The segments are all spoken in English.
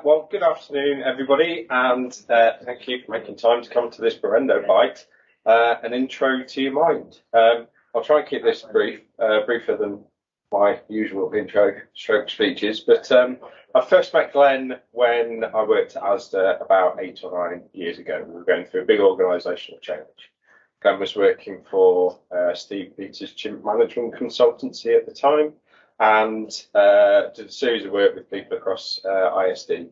Well, good afternoon, everybody, and thank you for making time to come to this Barendo Bite, an intro to your mind. I'll try and keep this brief, briefer than my usual intro stroke speeches, but I first met Glenn when I worked at Asda about 8 or 9 years ago. We were going through a big organisational change. Glenn was working for Steve Peters' Chimp Management consultancy at the time, and did a series of work with people across ISD.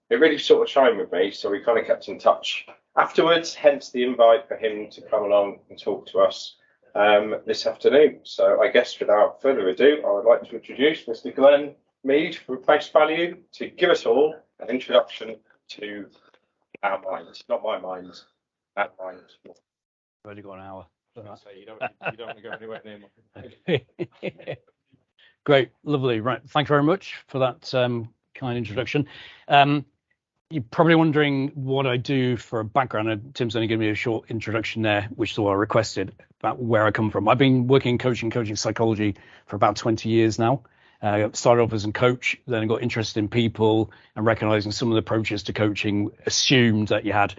It really sort of chimed with me, so we kind of kept in touch afterwards, hence the invite for him to come along and talk to us this afternoon. So I guess without further ado, I would like to introduce Mr. Glenn Mead from Face Value to give us all an introduction to our minds, not my mind, our minds. I've already got an hour. So you don't want to go anywhere near my Great, lovely. Right, thank you very much for that kind introduction. You're probably wondering what I do for a background. Tim's only given me a short introduction there, which is what I requested, about where I come from. I've been working in coaching psychology for about 20 years now. Started off as a coach, then I got interested in people and recognizing some of the approaches to coaching assumed that you had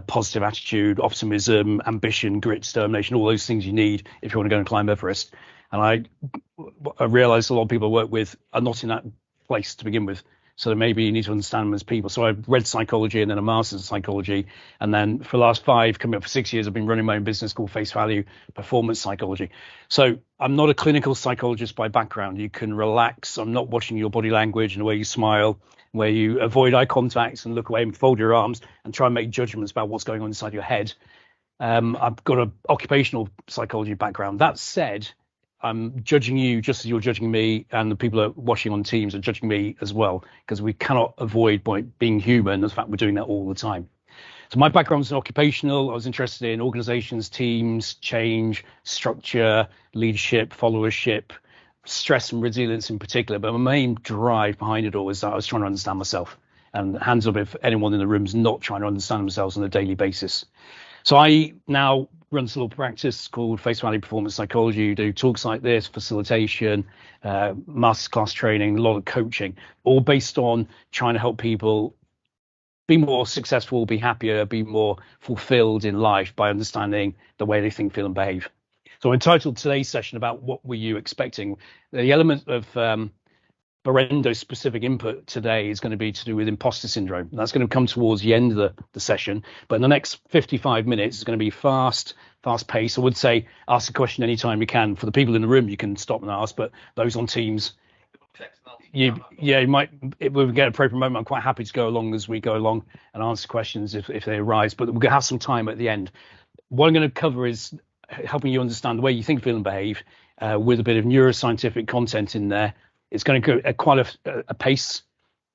positive attitude, optimism, ambition, grit, determination, all those things you need if you want to go and climb Everest. And I realized a lot of people I work with are not in that place to begin with. So maybe you need to understand them as people. So I read psychology and then a master's in psychology. And then for the last 5, coming up for 6 years, I've been running my own business called Face Value Performance Psychology. So I'm not a clinical psychologist by background. You can relax. I'm not watching your body language and the way you smile, where you avoid eye contact and look away and fold your arms and try and make judgments about what's going on inside your head. I've got an occupational psychology background. That said, I'm judging you just as you're judging me, and the people that are watching on Teams are judging me as well, because we cannot avoid by being human the fact we're doing that all the time. So my background is occupational. I was interested in organizations, teams, change, structure, leadership, followership, stress and resilience in particular. But my main drive behind it all is that I was trying to understand myself. And hands up if anyone in the room is not trying to understand themselves on a daily basis. So I now run a little practice called Face Value Performance Psychology. You do talks like this, facilitation, masterclass training, a lot of coaching, all based on trying to help people be more successful, be happier, be more fulfilled in life by understanding the way they think, feel and behave. So I entitled today's session about what were you expecting? The element of Barendo specific input today is going to be to do with imposter syndrome. That's going to come towards the end of the session, but in the next 55 minutes is going to be fast paced. I would say ask a question anytime you can. For the people in the room, you can stop and ask, but those on Teams, you might, if we get an appropriate moment, I'm quite happy to go along as we go along and answer questions if they arise, but we're going to have some time at the end. What I'm going to cover is helping you understand the way you think, feel and behave with a bit of neuroscientific content in there. It's going to go at quite a pace.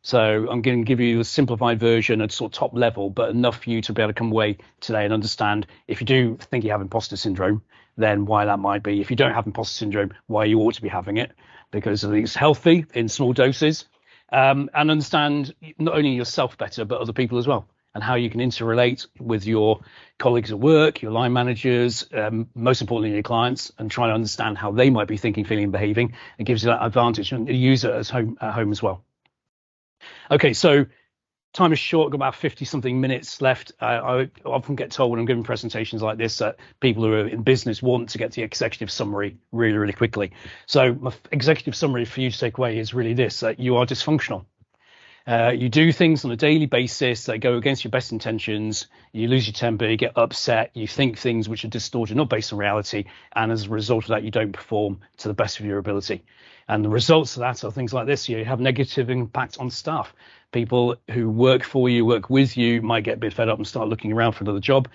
So I'm going to give you a simplified version at sort of top level, but enough for you to be able to come away today and understand if you do think you have imposter syndrome, then why that might be. If you don't have imposter syndrome, why you ought to be having it, because I think it's healthy in small doses, and understand not only yourself better, but other people as well, and how you can interrelate with your colleagues at work, your line managers, most importantly, your clients, and try to understand how they might be thinking, feeling, and behaving. It gives you that advantage and use it at home as well. Okay, so time is short, got about 50 something minutes left. I often get told when I'm giving presentations like this that people who are in business want to get the executive summary really, really quickly. So my executive summary for you to take away is really this, that you are dysfunctional. You do things on a daily basis that go against your best intentions. You lose your temper, you get upset, you think things which are distorted, not based on reality. And as a result of that, you don't perform to the best of your ability. And the results of that are things like this. You have negative impact on staff. People who work for you, work with you, might get a bit fed up and start looking around for another job.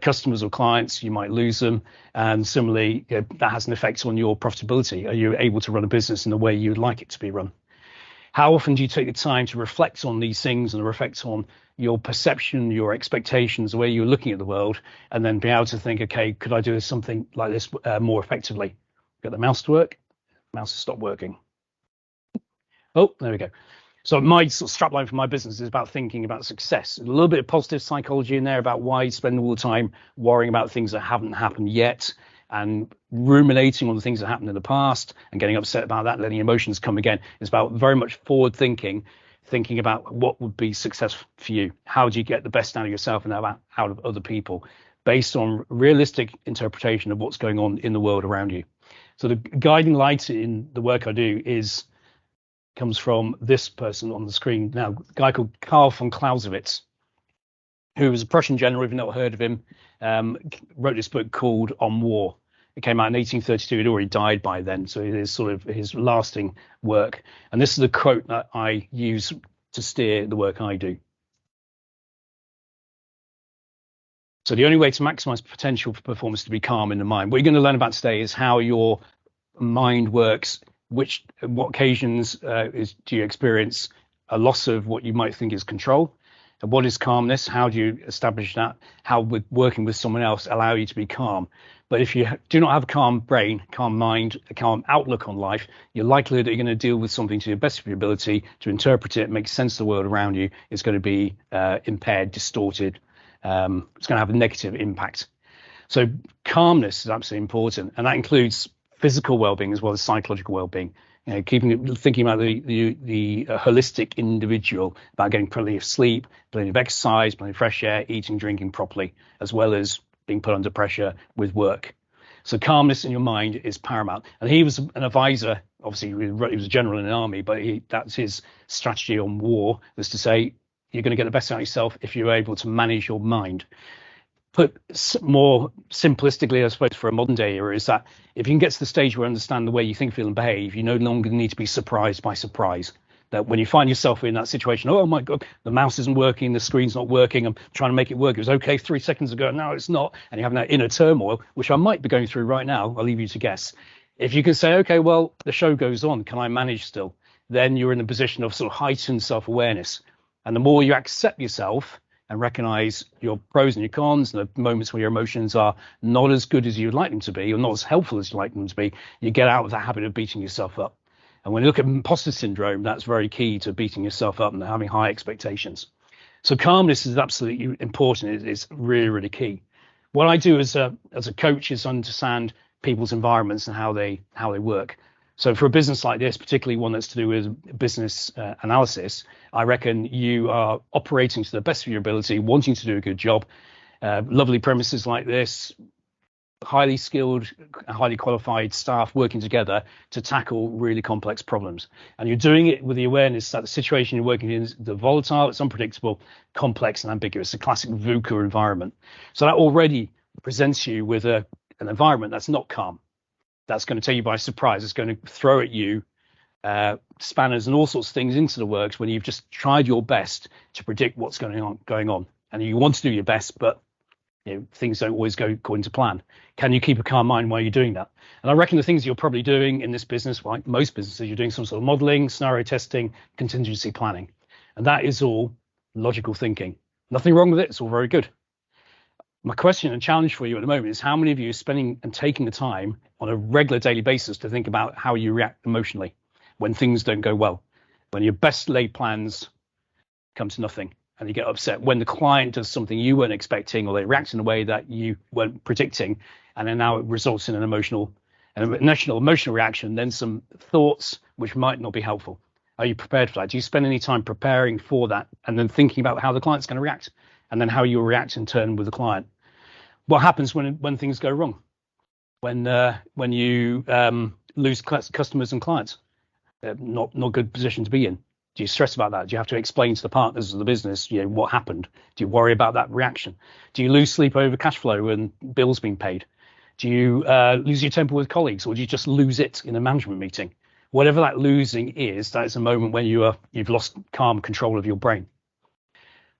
Customers or clients, you might lose them. And similarly, that has an effect on your profitability. Are you able to run a business in the way you would like it to be run? How often do you take the time to reflect on these things and reflect on your perception, your expectations, the way you're looking at the world, and then be able to think, okay, could I do something like this more effectively? Get the mouse to work. Mouse has stopped working. Oh, there we go. So my sort of strapline for my business is about thinking about success. A little bit of positive psychology in there about why you spend all the time worrying about things that haven't happened yet and ruminating on the things that happened in the past and getting upset about that, letting emotions come again. It's about very much forward thinking about what would be success for you. How do you get the best out of yourself and out of other people based on realistic interpretation of what's going on in the world around you. So the guiding light in the work I do comes from this person on the screen now, a guy called Karl von Clausewitz, who was a Prussian general, if you've not heard of him, wrote this book called On War. It came out in 1832. He'd already died by then, so it is sort of his lasting work. And this is a quote that I use to steer the work I do. So the only way to maximize potential for performance is to be calm in the mind. What you're going to learn about today is how your mind works, what occasions do you experience a loss of what you might think is control, and what is calmness, how do you establish that, how would working with someone else allow you to be calm. But if you do not have a calm brain, calm mind, a calm outlook on life, your likelihood that you're going to deal with something to the best of your ability, to interpret it, make sense of the world around you, is going to be impaired, distorted. It's going to have a negative impact. So calmness is absolutely important, and that includes physical well-being as well as psychological well-being. You know, thinking about the holistic individual, about getting plenty of sleep, plenty of exercise, plenty of fresh air, eating, drinking properly, as well as being put under pressure with work. So calmness in your mind is paramount. And he was an advisor. Obviously, he was a general in an army, but that's his strategy on war, was to say you're going to get the best out of yourself if you're able to manage your mind. Put more simplistically, I suppose, for a modern day era, is that if you can get to the stage where you understand the way you think, feel, and behave, you no longer need to be surprised by surprise. That when you find yourself in that situation, oh my God, the mouse isn't working, the screen's not working, I'm trying to make it work. It was okay 3 seconds ago, now it's not. And you're having that inner turmoil, which I might be going through right now. I'll leave you to guess. If you can say, okay, well, the show goes on, can I manage still? Then you're in a position of sort of heightened self-awareness. And the more you accept yourself and recognize your pros and your cons and the moments where your emotions are not as good as you'd like them to be or not as helpful as you'd like them to be, you get out of that habit of beating yourself up. And when you look at imposter syndrome, that's very key to beating yourself up and having high expectations. So calmness is absolutely important. It's really, really key. What I do as a coach is understand people's environments and how they work. So for a business like this, particularly one that's to do with business analysis, I reckon you are operating to the best of your ability, wanting to do a good job. Lovely premises like this, highly skilled, highly qualified staff working together to tackle really complex problems. And you're doing it with the awareness that the situation you're working in is volatile, it's unpredictable, complex and ambiguous, a classic VUCA environment. So that already presents you with an environment that's not calm. That's going to take you by surprise. It's going to throw at you spanners and all sorts of things into the works when you've just tried your best to predict what's going on. And you want to do your best, but things don't always go according to plan. Can you keep a calm mind while you're doing that? And I reckon the things you're probably doing in this business, like most businesses, you're doing some sort of modeling, scenario testing, contingency planning. And that is all logical thinking. Nothing wrong with it. It's all very good. My question and challenge for you at the moment is how many of you are spending and taking the time on a regular daily basis to think about how you react emotionally when things don't go well, when your best laid plans come to nothing and you get upset, when the client does something you weren't expecting or they react in a way that you weren't predicting, and then now it results in an emotional reaction, then some thoughts which might not be helpful. Are you prepared for that? Do you spend any time preparing for that and then thinking about how the client's going to react and then how you'll react in turn with the client? What happens when things go wrong? When you lose customers and clients? Not a good position to be in. Do you stress about that? Do you have to explain to the partners of the business, what happened? Do you worry about that reaction? Do you lose sleep over cash flow and bills being paid? Do you lose your temper with colleagues, or do you just lose it in a management meeting? Whatever that losing is, that is a moment when you've lost calm control of your brain.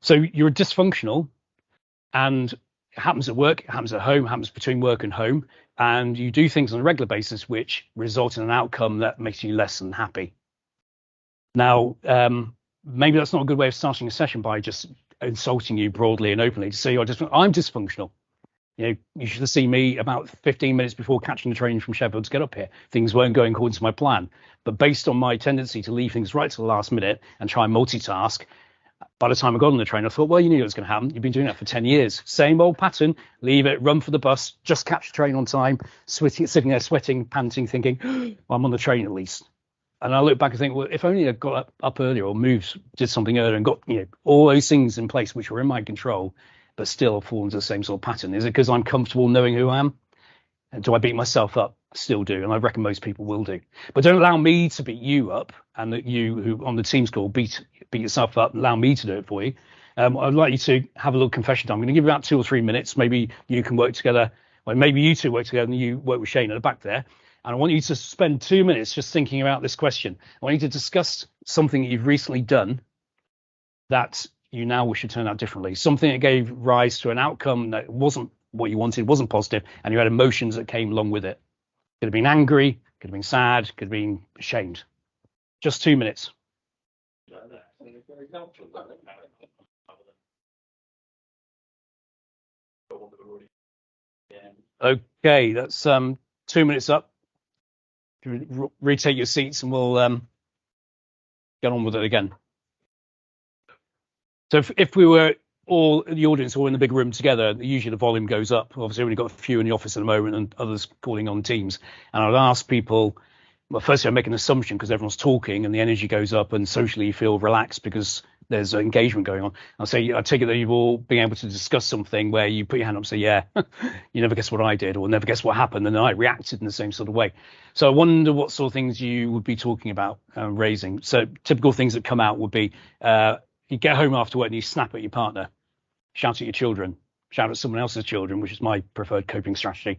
So you're dysfunctional, and it happens at work, it happens at home, it happens between work and home, and you do things on a regular basis which result in an outcome that makes you less than happy. Now, maybe that's not a good way of starting a session by just insulting you broadly and openly to say I'm dysfunctional. You should have seen me about 15 minutes before catching the train from Sheffield to get up here. Things weren't going according to my plan. But based on my tendency to leave things right to the last minute and try and multitask, by the time I got on the train, I thought, well, you knew it was going to happen. You've been doing that for 10 years. Same old pattern. Leave it, run for the bus, just catch the train on time, sitting there sweating, panting, thinking, well, I'm on the train at least. And I look back and think, well, if only I got up earlier or did something earlier and got all those things in place which were in my control, but still fall into the same sort of pattern. Is it because I'm comfortable knowing who I am? And do I beat myself up? Still do, and I reckon most people will do. But don't allow me to beat you up, and that you who on the team's call beat yourself up. Allow me to do it for you. I'd like you to have a little confession time. I'm going to give you about 2 or 3 minutes. Maybe you can work together, or maybe you two work together and you work with Shane at the back there. And I want you to spend 2 minutes just thinking about this question. I want you to discuss something that you've recently done that you now wish to turn out differently. Something that gave rise to an outcome that wasn't what you wanted, wasn't positive, and you had emotions that came along with it. Could have been angry, could have been sad, could have been ashamed. Just 2 minutes. Okay, that's 2 minutes up. Retake your seats and we'll get on with it again. So if we were all the audience all in the big room together, usually the volume goes up. Obviously, we've got a few in the office at the moment and others calling on Teams. And I'd ask people, well, firstly, I make an assumption because everyone's talking and the energy goes up and socially you feel relaxed because there's engagement going on. I take it that you've all been able to discuss something where you put your hand up and say, yeah, you never guess what I did, or never guess what happened, and I reacted in the same sort of way. So I wonder what sort of things you would be talking about raising. So typical things that come out would be you get home after work and you snap at your partner, shout at your children, shout at someone else's children, which is my preferred coping strategy.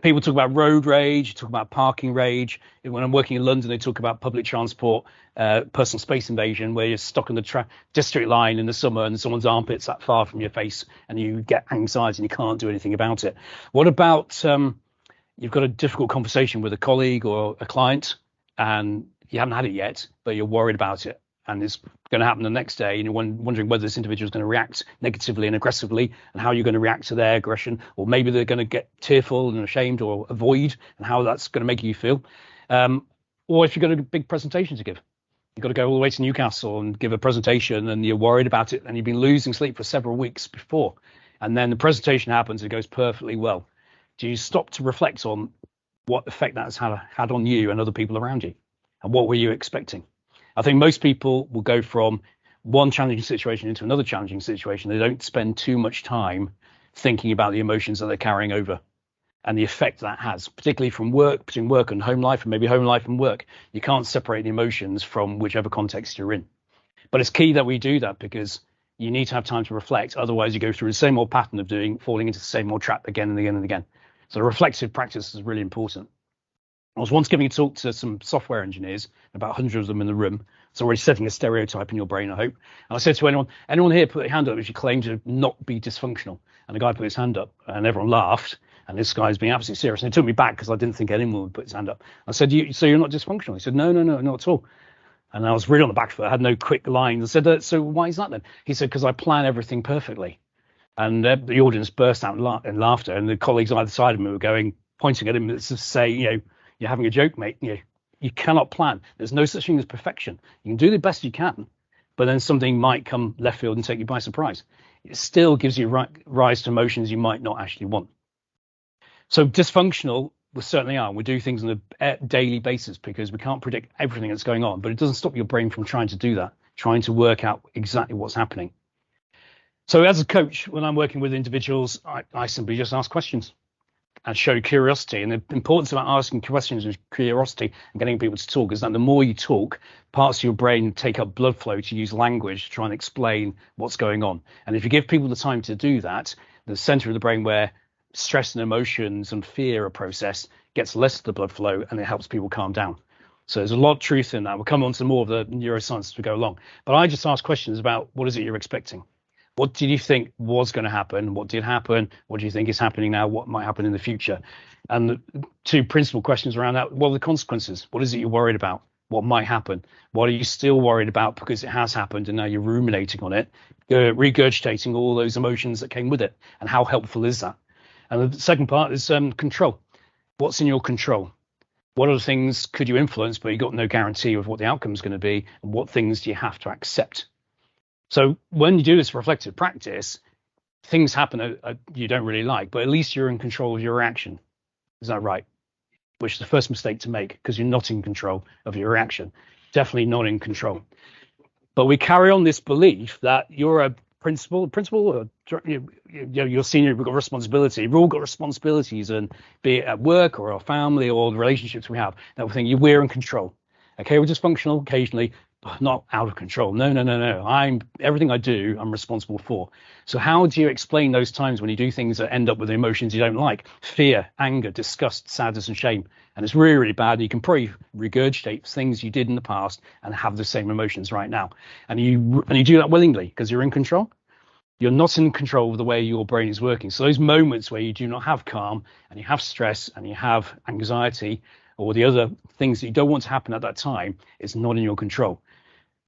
People talk about road rage, talk about parking rage. When I'm working in London, they talk about public transport, personal space invasion, where you're stuck on the district line in the summer and someone's armpit's that far from your face and you get anxiety and you can't do anything about it. What about you've got a difficult conversation with a colleague or a client and you haven't had it yet, but you're worried about it? And it's going to happen the next day, and you're wondering whether this individual is going to react negatively and aggressively, and how you're going to react to their aggression, or maybe they're going to get tearful and ashamed or avoid, and how that's going to make you feel. Or if you've got a big presentation to give, you've got to go all the way to Newcastle and give a presentation, and you're worried about it, and you've been losing sleep for several weeks before, and then the presentation happens, it goes perfectly well. Do you stop to reflect on what effect that has had on you and other people around you, and what were you expecting? I think most people will go from one challenging situation into another challenging situation. They don't spend too much time thinking about the emotions that they're carrying over and the effect that has, particularly from work, between work and home life, and maybe home life and work. You can't separate the emotions from whichever context you're in. But it's key that we do that, because you need to have time to reflect. Otherwise, you go through the same old pattern of falling into the same old trap again and again and again. So reflective practice is really important. I was once giving a talk to some software engineers, about 100 of them in the room. It's already setting a stereotype in your brain, I hope. And I said to anyone here, put your hand up if you claim to not be dysfunctional. And the guy put his hand up and everyone laughed. And this guy's being absolutely serious. And it took me back because I didn't think anyone would put his hand up. I said, so you're not dysfunctional? He said, no, not at all. And I was really on the back foot. I had no quick lines. I said, so why is that then? He said, because I plan everything perfectly. And the audience burst out in laughter. And the colleagues on either side of me were pointing at him to say, you're having a joke, mate. You cannot plan. There's no such thing as perfection. You can do the best you can, but then something might come left field and take you by surprise. It still gives you rise to emotions you might not actually want. So dysfunctional, we certainly are. We do things on a daily basis because we can't predict everything that's going on, but it doesn't stop your brain from trying to do that, trying to work out exactly what's happening. So as a coach, when I'm working with individuals, I simply just ask questions and show curiosity. And the importance about asking questions and curiosity and getting people to talk is that the more you talk, parts of your brain take up blood flow to use language to try and explain what's going on. And if you give people the time to do that, the center of the brain where stress and emotions and fear are processed gets less of the blood flow, and it helps people calm down. So there's a lot of truth in that. We'll come on to more of the neuroscience as we go along. But I just ask questions about what is it you're expecting? What did you think was going to happen? What did happen? What do you think is happening now? What might happen in the future? And the two principal questions around that, what are the consequences? What is it you're worried about? what might happen? What are you still worried about because it has happened and now you're ruminating on it, regurgitating all those emotions that came with it? And how helpful is that? And the second part is control. What's in your control? What other things could you influence, but you've got no guarantee of what the outcome is going to be? And what things do you have to accept? So when you do this reflective practice, things happen you don't really like, but at least you're in control of your reaction. Is that right? Which is the first mistake to make, because you're not in control of your reaction. Definitely not in control. But we carry on this belief that you're a principal, or you're senior, we've got responsibility. We've all got responsibilities, and be it at work or our family or the relationships we have, that we think we're in control. Okay, we're dysfunctional occasionally, but not out of control. No. Everything I do, I'm responsible for. So how do you explain those times when you do things that end up with emotions you don't like? Fear, anger, disgust, sadness, and shame. And it's really, really bad. You can probably regurgitate things you did in the past and have the same emotions right now. And you do that willingly because you're in control. You're not in control of the way your brain is working. So those moments where you do not have calm and you have stress and you have anxiety or the other things that you don't want to happen at that time, it's not in your control.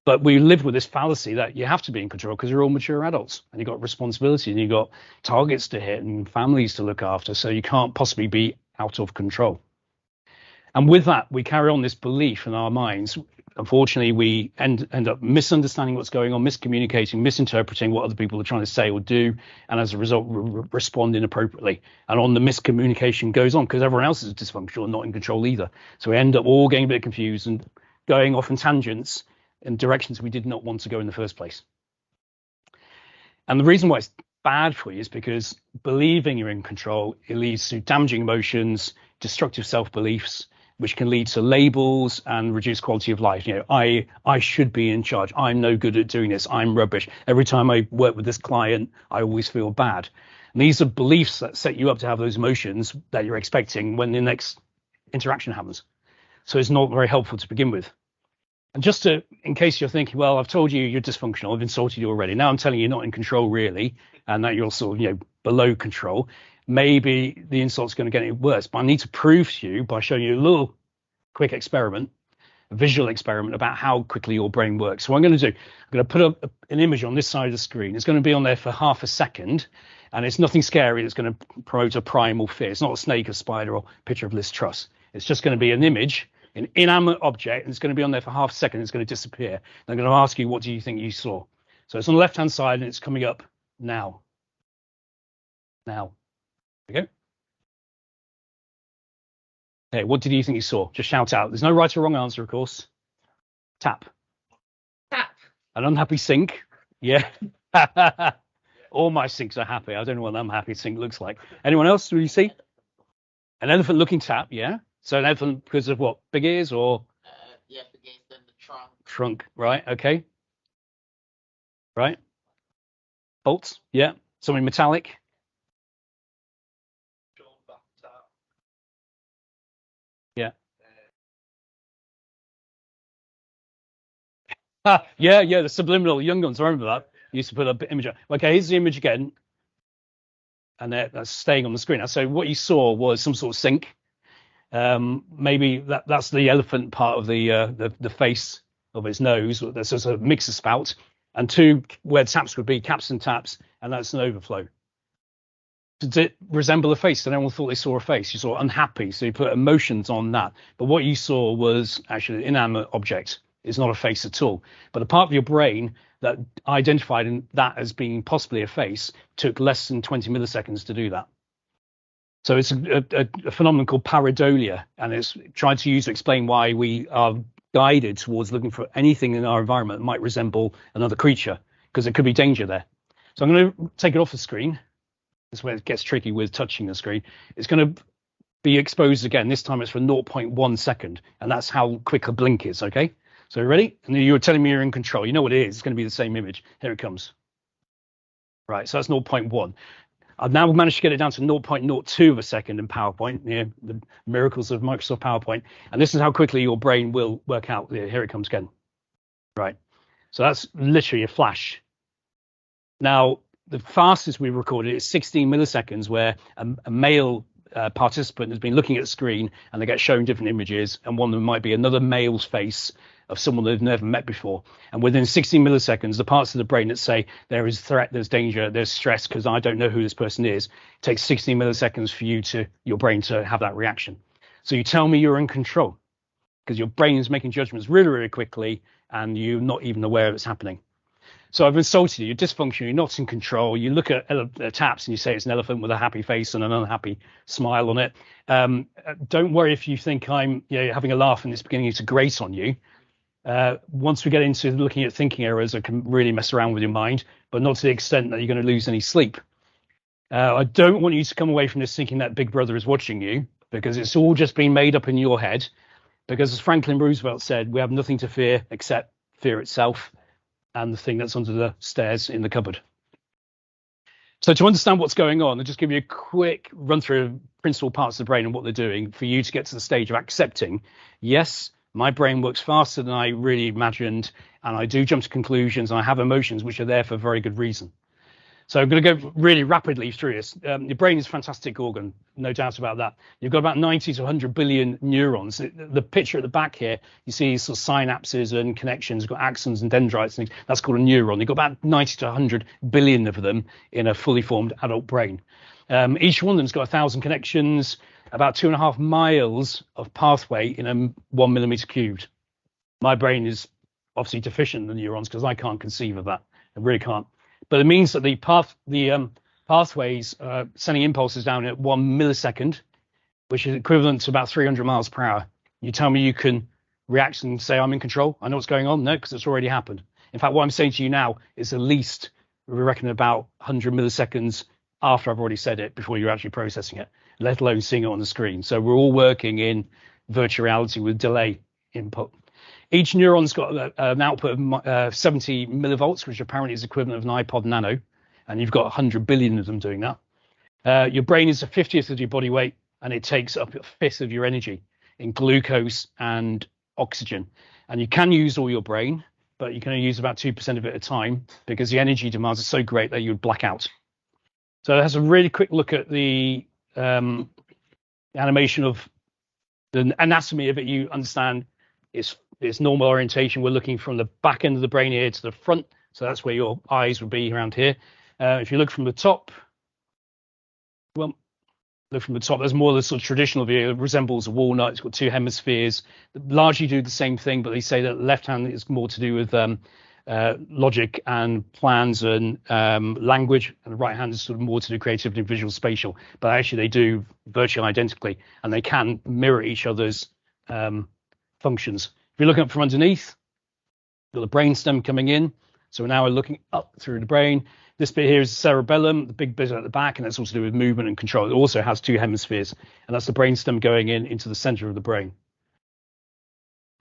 But we live with this fallacy that you have to be in control because you're all mature adults and you've got responsibility and you've got targets to hit and families to look after. So you can't possibly be out of control. And with that, we carry on this belief in our minds. Unfortunately, we end up misunderstanding what's going on, miscommunicating, misinterpreting what other people are trying to say or do, and as a result, respond inappropriately. And on the miscommunication goes on because everyone else is dysfunctional and not in control either. So we end up all getting a bit confused and going off in tangents in directions we did not want to go in the first place. And the reason why it's bad for you is because believing you're in control, it leads to damaging emotions, destructive self-beliefs, which can lead to labels and reduced quality of life. I should be in charge. I'm no good at doing this. I'm rubbish. Every time I work with this client, I always feel bad. And these are beliefs that set you up to have those emotions that you're expecting when the next interaction happens. So it's not very helpful to begin with. And just in case you're thinking, well, I've told you you're dysfunctional, I've insulted you already. Now I'm telling you you're not in control really, and that you're sort of, below control. Maybe the insult's going to get any worse, but I need to prove to you by showing you a little quick experiment, a visual experiment about how quickly your brain works. So what I'm going to do, I'm going to put up an image on this side of the screen. It's going to be on there for half a second, and it's nothing scary. It's going to promote a primal fear. It's not a snake, a spider, or picture of Liz Truss. It's just going to be an image, an inanimate object, and it's going to be on there for half a second. It's going to disappear. And I'm going to ask you, what do you think you saw? So it's on the left-hand side, and it's coming up now. Now. There we go. Okay, what did you think you saw? Just shout out. There's no right or wrong answer, of course. Tap. Tap. An unhappy sink. Yeah. All my sinks are happy. I don't know what an unhappy sink looks like. Anyone else? Do you see? An elephant looking tap, yeah. So an elephant because of what? Big ears or? Yeah, big ears, then the trunk. Trunk, right, okay. Right. Bolts, yeah. Something metallic. Yeah. Yeah, the subliminal young ones. I remember that. Used to put an image. Okay, here's the image again, and that's staying on the screen. So what you saw was some sort of sink. Maybe that's the elephant part of the face of its nose. There's just a mixer spout, and two where taps would be caps and taps, and that's an overflow. Did it resemble a face? So everyone thought they saw a face. You saw unhappy, so you put emotions on that. But what you saw was actually an inanimate object. It's not a face at all. But a part of your brain that identified that as being possibly a face took less than 20 milliseconds to do that. So it's a phenomenon called pareidolia, and it's trying to explain why we are guided towards looking for anything in our environment that might resemble another creature, because there could be danger there. So I'm going to take it off the screen. That's where it gets tricky with touching the screen. It's going to be exposed again. This time it's for 0.1 second, and that's how quick a blink is, okay? So ready? And you were telling me you're in control. You know what it is. It's going to be the same image. Here it comes. Right, so that's 0.1. I've now managed to get it down to 0.02 of a second in PowerPoint, the miracles of Microsoft PowerPoint. And this is how quickly your brain will work out. Here it comes again. Right, so that's literally a flash. Now, the fastest we recorded is 16 milliseconds, where a male participant has been looking at the screen and they get shown different images, and one of them might be another male's face of someone they've never met before. And within 60 milliseconds, the parts of the brain that say there is threat, there's danger, there's stress because I don't know who this person is, it takes 60 milliseconds for your brain to have that reaction. So you tell me you're in control because your brain is making judgments really, really quickly and you're not even aware of it's happening. So I've insulted you, you're dysfunctional, you're not in control. You look at taps and you say it's an elephant with a happy face and an unhappy smile on it. Don't worry if you think I'm having a laugh and it's beginning to grate on you. Once we get into looking at thinking errors, I can really mess around with your mind, but not to the extent that you're going to lose any sleep. I don't want you to come away from this thinking that Big Brother is watching you, because it's all just been made up in your head. Because as Franklin Roosevelt said, we have nothing to fear except fear itself and the thing that's under the stairs in the cupboard. So to understand what's going on, I'll just give you a quick run through of principal parts of the brain and what they're doing for you to get to the stage of accepting, yes, my brain works faster than I really imagined, and I do jump to conclusions, and I have emotions which are there for a very good reason. So I'm going to go really rapidly through this. Your brain is a fantastic organ, no doubt about that. You've got about 90 to 100 billion neurons. The picture at the back here, you see sort of synapses and connections. You've got axons and dendrites, and that's called a neuron. You've got about 90 to 100 billion of them in a fully formed adult brain. Each one of them's got 1,000 connections, about 2.5 miles of pathway in a 1 millimeter cubed. My brain is obviously deficient in the neurons because I can't conceive of that. I really can't. But it means that the pathways are sending impulses down at 1 millisecond, which is equivalent to about 300 miles per hour. You tell me you can react and say, I'm in control. I know what's going on. No, because it's already happened. In fact, what I'm saying to you now is at least, we reckon, about 100 milliseconds after I've already said it before you're actually processing it, let alone seeing it on the screen. So we're all working in virtual reality with delay input. Each neuron's got an output of 70 millivolts, which apparently is equivalent of an iPod Nano, and you've got 100 billion of them doing that. Your brain is a 50th of your body weight, and it takes up a fifth of your energy in glucose and oxygen. And you can use all your brain, but you can only use about 2% of it at a time because the energy demands are so great that you would black out. So that's a really quick look at the animation of the anatomy of it. You understand it's normal orientation. We're looking from the back end of the brain here to the front. So that's where your eyes would be around here. If you look from the top, well, look from the top, there's more of the sort of traditional view. It resembles a walnut. It's got two hemispheres that largely do the same thing, but they say that the left hand is more to do with logic and plans and language, and the right hand is sort of more to do creativity and visual spatial. But actually they do virtually identically, and they can mirror each other's functions. If you're looking up from underneath, you've got the brainstem coming in. So now we're looking up through the brain. This bit here is the cerebellum, the big bit at the back, and that's also to do with movement and control. It also has two hemispheres, and that's the brainstem going into the center of the brain.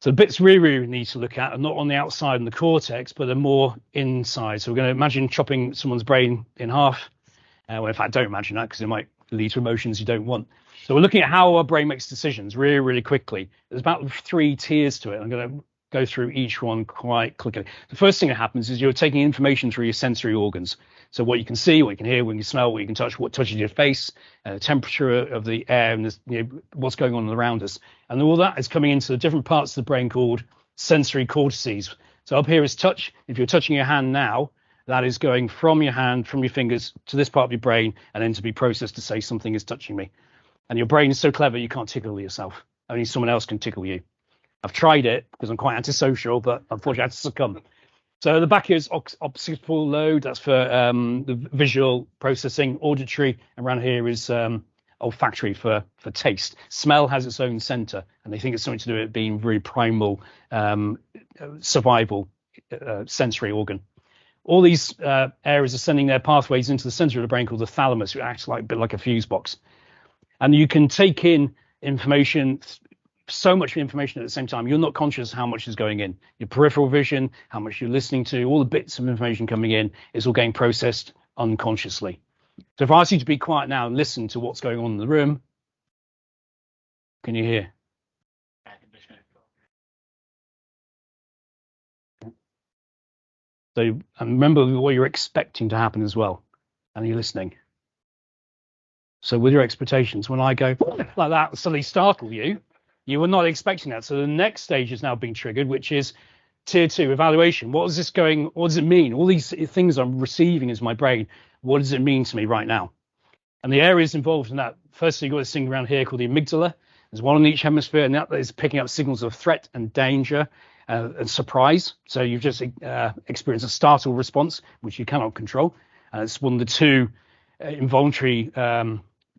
So the bits we really need to look at are not on the outside in the cortex, but they're more inside. So we're going to imagine chopping someone's brain in half. Well, in fact, don't imagine that because it might lead to emotions you don't want. So we're looking at how our brain makes decisions really, really quickly. There's about 3 tiers to it. I'm going to go through each one quite quickly. The first thing that happens is you're taking information through your sensory organs. So what you can see, what you can hear, what you can smell, what you can touch, what touches your face, the temperature of the air, and what's going on around us. And all that is coming into the different parts of the brain called sensory cortices. So up here is touch. If you're touching your hand now, that is going from your hand, from your fingers to this part of your brain, and then to be processed to say something is touching me. And your brain is so clever, you can't tickle yourself. Only someone else can tickle you. I've tried it because I'm quite antisocial, but unfortunately I had to succumb. So the back here is occipital lobe. That's for the visual processing. Auditory, and around here is olfactory for taste. Smell has its own center, and they think it's something to do with it being very primal survival sensory organ. All these areas are sending their pathways into the center of the brain called the thalamus, which acts like a bit like a fuse box. And you can take in information, so much information at the same time. You're not conscious how much is going in. Your peripheral vision, how much you're listening to, all the bits of information coming in is all getting processed unconsciously. So if I ask you to be quiet now and listen to what's going on in the room, can you hear? So and remember what you're expecting to happen as well, and you're listening. So with your expectations, when I go like that, suddenly startle you, you were not expecting that. So the next stage is now being triggered, which is tier 2 evaluation. What is this going? What does it mean? All these things I'm receiving as my brain. What does it mean to me right now? And the areas involved in that, firstly, you've got this thing around here called the amygdala. There's one in each hemisphere, and that is picking up signals of threat and danger and surprise. So you've just experienced a startle response, which you cannot control. It's one of the two involuntary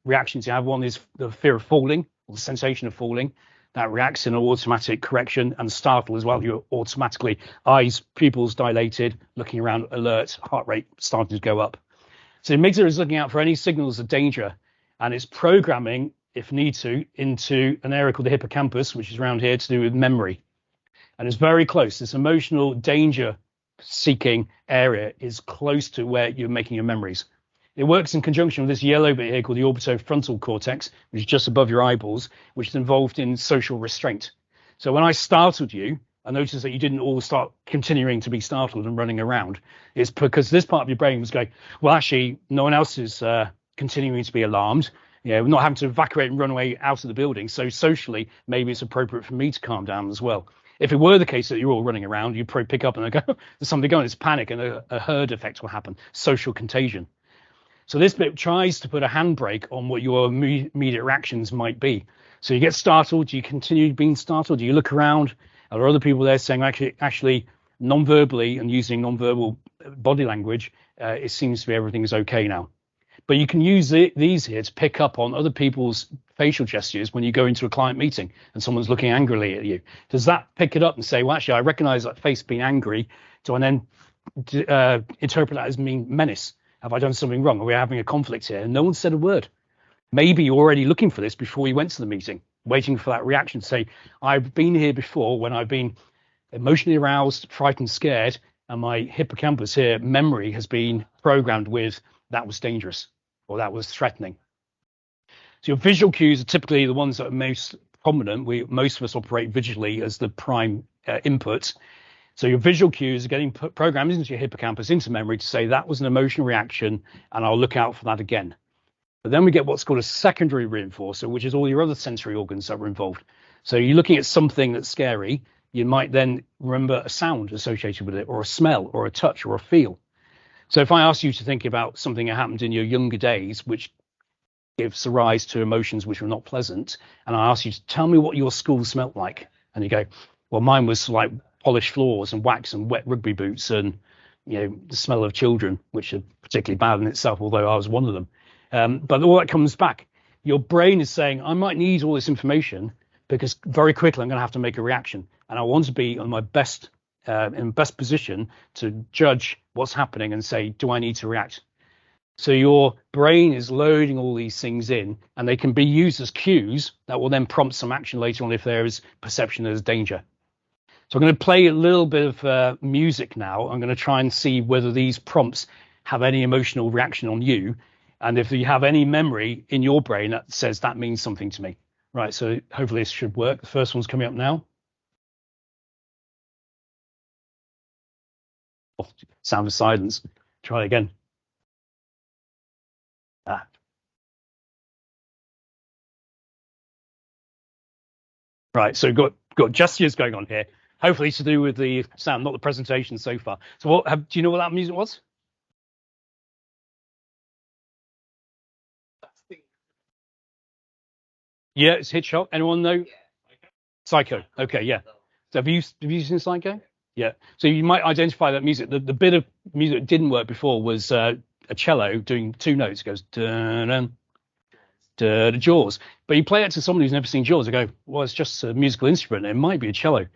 reactions you have. One is the fear of falling, or the sensation of falling. That reacts in an automatic correction, and startle as well. You're automatically eyes, pupils dilated, looking around, alert, heart rate starting to go up. So the amygdala is looking out for any signals of danger, and it's programming, if need to, into an area called the hippocampus, which is around here, to do with memory. And it's very close. This emotional danger seeking area is close to where you're making your memories. It works in conjunction with this yellow bit here called the orbitofrontal cortex, which is just above your eyeballs, which is involved in social restraint. So when I startled you, I noticed that you didn't all start continuing to be startled and running around. It's because this part of your brain was going, well, actually, no one else is continuing to be alarmed. We're not having to evacuate and run away out of the building. So socially, maybe it's appropriate for me to calm down as well. If it were the case that you're all running around, you'd probably pick up and go, there's something going, it's panic, and a herd effect will happen, social contagion. So this bit tries to put a handbrake on what your immediate reactions might be. So you get startled, do you continue being startled? Do you look around? Are there other people there saying actually non-verbally and using non-verbal body language, it seems to be everything is okay now. But you can use these here to pick up on other people's facial gestures when you go into a client meeting and someone's looking angrily at you. Does that pick it up and say, well, actually, I recognize that face being angry. Do I then interpret that as mean menace? Have I done something wrong? Are we having a conflict here? And no one said a word. Maybe you're already looking for this before you went to the meeting, waiting for that reaction to say, I've been here before when I've been emotionally aroused, frightened, scared, and my hippocampus here, memory, has been programmed with that was dangerous or that was threatening. So your visual cues are typically the ones that are most prominent. Most of us operate visually as the prime input. So your visual cues are getting programmed into your hippocampus, into memory, to say that was an emotional reaction, and I'll look out for that again. But then we get what's called a secondary reinforcer, which is all your other sensory organs that were involved. So you're looking at something that's scary, you might then remember a sound associated with it, or a smell, or a touch, or a feel. So if I ask you to think about something that happened in your younger days, which gives rise to emotions which were not pleasant, and I ask you to tell me what your school smelt like, and you go, well, mine was like polished floors and wax and wet rugby boots and the smell of children, which are particularly bad in itself, although I was one of them. But all that comes back. Your brain is saying, I might need all this information because very quickly I'm going to have to make a reaction, and I want to be on my best in best position to judge what's happening and say, do I need to react? So your brain is loading all these things in, and they can be used as cues that will then prompt some action later on if there is perception there's danger. So I'm going to play a little bit of music now. I'm going to try and see whether these prompts have any emotional reaction on you, and if you have any memory in your brain that says that means something to me. Right, so hopefully this should work. The first one's coming up now. Oh, sound of silence. Try again. Right, so got gestures going on here. Hopefully to do with the sound, not the presentation so far. So do you know what that music was? Yeah, it's Hitchcock. Anyone know? Psycho. Okay, yeah. So have you seen Psycho? Yeah. So you might identify that music. The bit of music that didn't work before was a cello doing two notes. It goes dun dun Jaws. But you play it to someone who's never seen Jaws, they go, well, it's just a musical instrument. It might be a cello.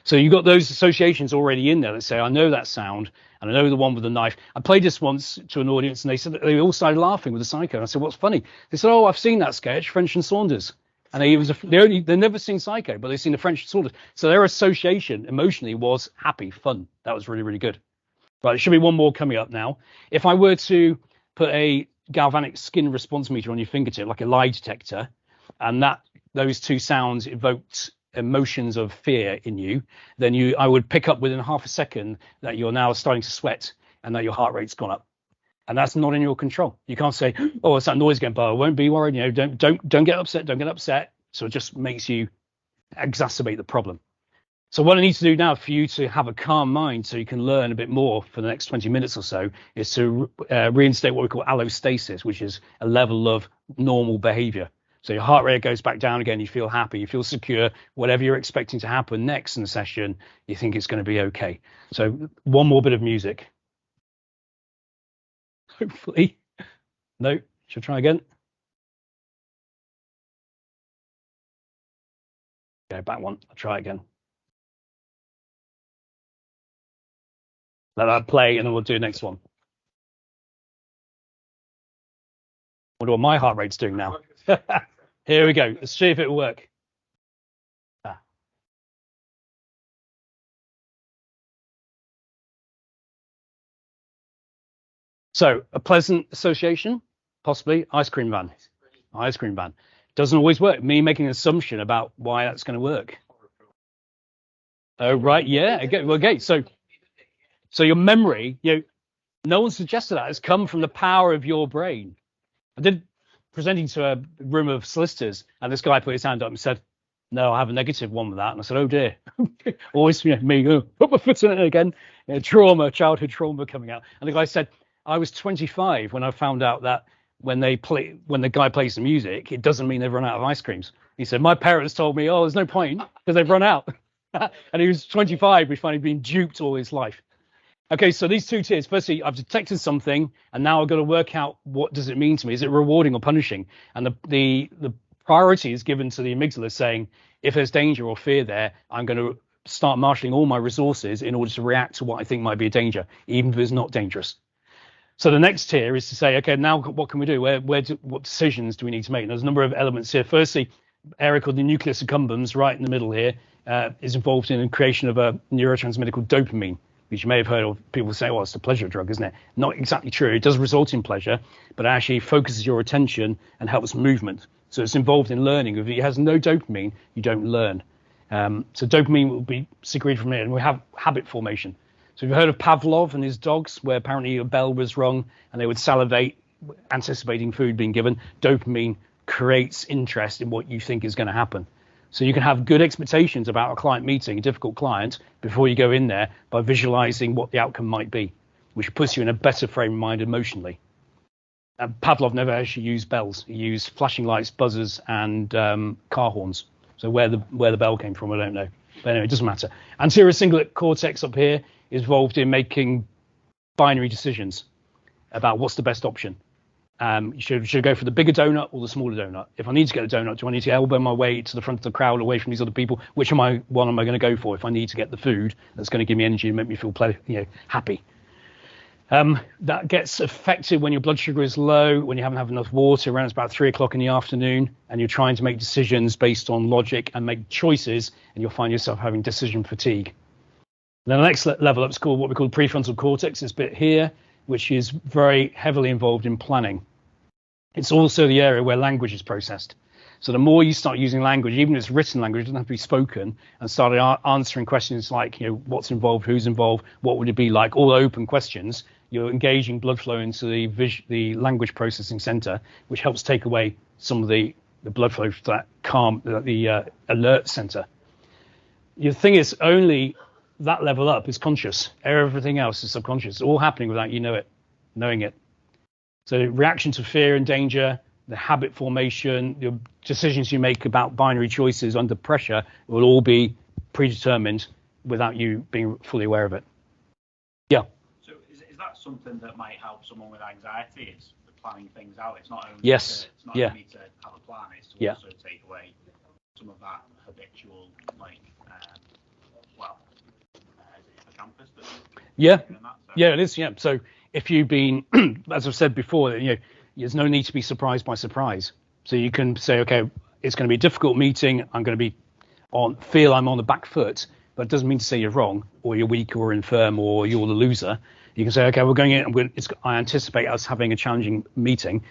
So you've got those associations already in there that say, I know that sound, and I know the one with the knife. I played this once to an audience, and they said they all started laughing with the Psycho. And I said, what's funny? They said, oh, I've seen that sketch, French and Saunders. And they've never seen Psycho, but they've seen the French and Saunders. So their association emotionally was happy, fun. That was really, really good. Right, there should be one more coming up now. If I were to put a galvanic skin response meter on your fingertip, like a lie detector, and those two sounds evoked emotions of fear in you, then I would pick up within half a second that you're now starting to sweat and that your heart rate's gone up. And that's not in your control. You can't say, "Oh, it's that noise again," but I won't be worried. Don't get upset. Don't get upset. So it just makes you exacerbate the problem. So what I need to do now for you to have a calm mind, so you can learn a bit more for the next 20 minutes or so, is to reinstate what we call allostasis, which is a level of normal behavior. So your heart rate goes back down again. You feel happy. You feel secure. Whatever you're expecting to happen next in the session, you think it's going to be okay. So one more bit of music. Hopefully. No, should try again. Go back one. I'll try again. Let that play, and then we'll do the next one. Wonder what my heart rate's doing now. Here we go. Let's see if it will work. So a pleasant association, possibly ice cream van. Ice cream van doesn't always work. Me making an assumption about why that's going to work. Oh right, yeah. Okay. So your memory, no one suggested that. It's come from the power of your brain. I did presenting to a room of solicitors, and this guy put his hand up and said, "No, I have a negative one with that." And I said, "Oh dear." Always me put my foot in it again. Childhood trauma coming out. And the guy said, "I was 25 when I found out that when the guy plays the music, it doesn't mean they've run out of ice creams." He said, "My parents told me, oh, there's no point because they've run out." And he was 25. We finally been duped all his life. Okay, so these two tiers. Firstly, I've detected something, and now I've got to work out what does it mean to me. Is it rewarding or punishing? And the priority is given to the amygdala, saying if there's danger or fear there, I'm going to start marshalling all my resources in order to react to what I think might be a danger, even if it's not dangerous. So the next tier is to say, okay, now what can we do? What decisions do we need to make? And there's a number of elements here. Firstly, area called the nucleus accumbens, right in the middle here, is involved in the creation of a neurotransmitter called dopamine, which you may have heard of. People say, well, it's a pleasure drug, isn't it? Not exactly true. It does result in pleasure, but it actually focuses your attention and helps movement. So it's involved in learning. If it has no dopamine, you don't learn. So dopamine will be secreted from it, and we have habit formation. So you've heard of Pavlov and his dogs, where apparently a bell was rung and they would salivate, anticipating food being given. Dopamine creates interest in what you think is going to happen. So you can have good expectations about a client meeting, a difficult client, before you go in there by visualizing what the outcome might be, which puts you in a better frame of mind emotionally. Pavlov never actually used bells. He used flashing lights, buzzers, and car horns. So where the bell came from, I don't know. But anyway, it doesn't matter. Anterior cingulate cortex up here is involved in making binary decisions about what's the best option. Should I go for the bigger donut or the smaller donut? If I need to get the donut, do I need to elbow my way to the front of the crowd away from these other people? Which one am I going to go for if I need to get the food that's going to give me energy and make me feel happy? That gets affected when your blood sugar is low, when you haven't had enough water, around about 3 o'clock in the afternoon, and you're trying to make decisions based on logic and make choices, and you'll find yourself having decision fatigue. Then the next level up is called what we call prefrontal cortex, this bit here, which is very heavily involved in planning. It's also the area where language is processed. So the more you start using language, even if it's written language, it doesn't have to be spoken, and start answering questions like, what's involved, who's involved, what would it be like, all open questions, you're engaging blood flow into the language processing center, which helps take away some of the blood flow to that the alert center. The thing is, only that level up is conscious. Everything else is subconscious. It's all happening without you knowing it. So reaction to fear and danger, the habit formation, the decisions you make about binary choices under pressure will all be predetermined without you being fully aware of it. Yeah. So is that something that might help someone with anxiety? It's the planning things out. It's not only yes. Only to have a plan. It's to also take away some of that habitual Yeah, it is. Yeah. So if you've been, as I've said before, there's no need to be surprised by surprise. So you can say, okay, it's going to be a difficult meeting. I'm going to be feel I'm on the back foot, but it doesn't mean to say you're wrong or you're weak or infirm or you're the loser. You can say, okay, we're going in. I anticipate us having a challenging meeting,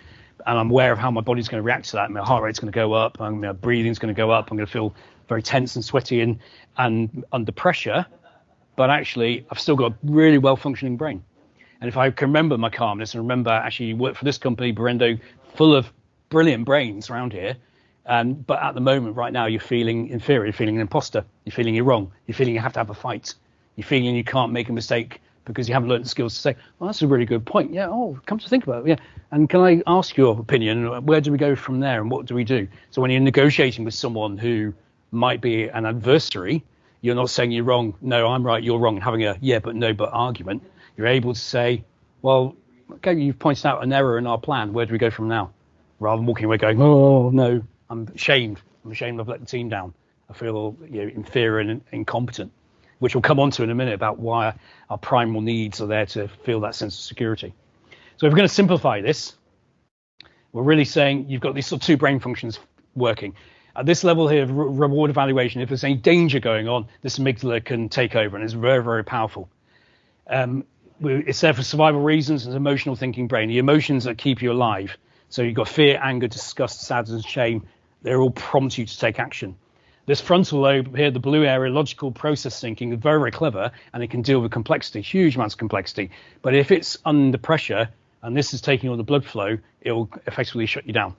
and I'm aware of how my body's going to react to that. My heart rate's going to go up. My breathing's going to go up. I'm going to feel very tense and sweaty and under pressure. But actually, I've still got a really well-functioning brain. And if I can remember my calmness and remember actually you work for this company, Brendo, full of brilliant brains around here, but at the moment right now you're feeling inferior, you're feeling an imposter, you're feeling you're wrong, you're feeling you have to have a fight, you're feeling you can't make a mistake because you haven't learned the skills to say, well, that's a really good point. Yeah, oh, come to think about it. Yeah. And can I ask your opinion? Where do we go from there and what do we do? So when you're negotiating with someone who might be an adversary, you're not saying you're wrong, no, I'm right, you're wrong, and having a yeah, but no, but argument. You're able to say, well, okay, you've pointed out an error in our plan. Where do we go from now? Rather than walking away going, oh, no, I'm ashamed. I'm ashamed I've let the team down. I feel inferior and incompetent, which we'll come on to in a minute about why our primal needs are there to feel that sense of security. So if we're going to simplify this, we're really saying you've got these sort of two brain functions working. At this level here of reward evaluation, if there's any danger going on, this amygdala can take over and it's very, very powerful. It's there for survival reasons. It's an emotional thinking brain. The emotions that keep you alive. So you've got fear, anger, disgust, sadness, shame. They all prompt you to take action. This frontal lobe here, the blue area, logical process thinking, is very, very clever, and it can deal with complexity, huge amounts of complexity. But if it's under pressure, and this is taking all the blood flow, it will effectively shut you down.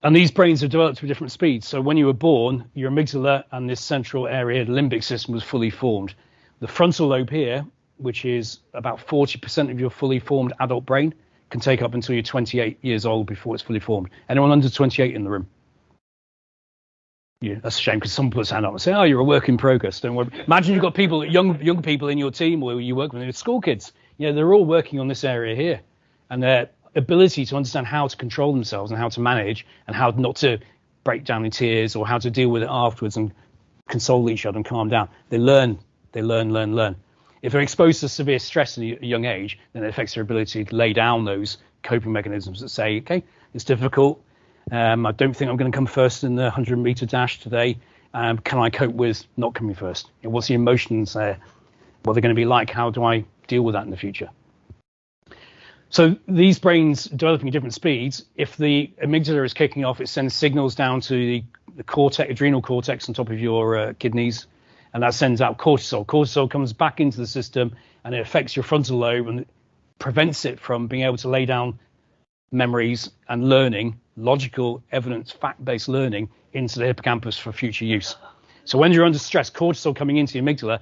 And these brains are developed with different speeds. So when you were born, your amygdala and this central area, the limbic system, was fully formed. The frontal lobe here, which is about 40% of your fully formed adult brain, can take up until you're 28 years old before it's fully formed. Anyone under 28 in the room? Yeah, that's a shame because someone puts their hand up and say, oh, you're a work in progress. Don't worry. Imagine you've got people, young people in your team or you work with, they're school kids. They're all working on this area here. And their ability to understand how to control themselves and how to manage and how not to break down in tears or how to deal with it afterwards and console each other and calm down. They learn. If they're exposed to severe stress at a young age, then it affects their ability to lay down those coping mechanisms that say, okay, it's difficult. I don't think I'm going to come first in the 100-meter dash today. Can I cope with not coming first? What's the emotions there? What they're going to be like? How do I deal with that in the future? So these brains developing at different speeds, if the amygdala is kicking off, it sends signals down to the cortex, adrenal cortex on top of your kidneys, and that sends out cortisol. Cortisol comes back into the system and it affects your frontal lobe and prevents it from being able to lay down memories and learning, logical, evidence, fact-based learning into the hippocampus for future use. So when you're under stress, cortisol coming into the amygdala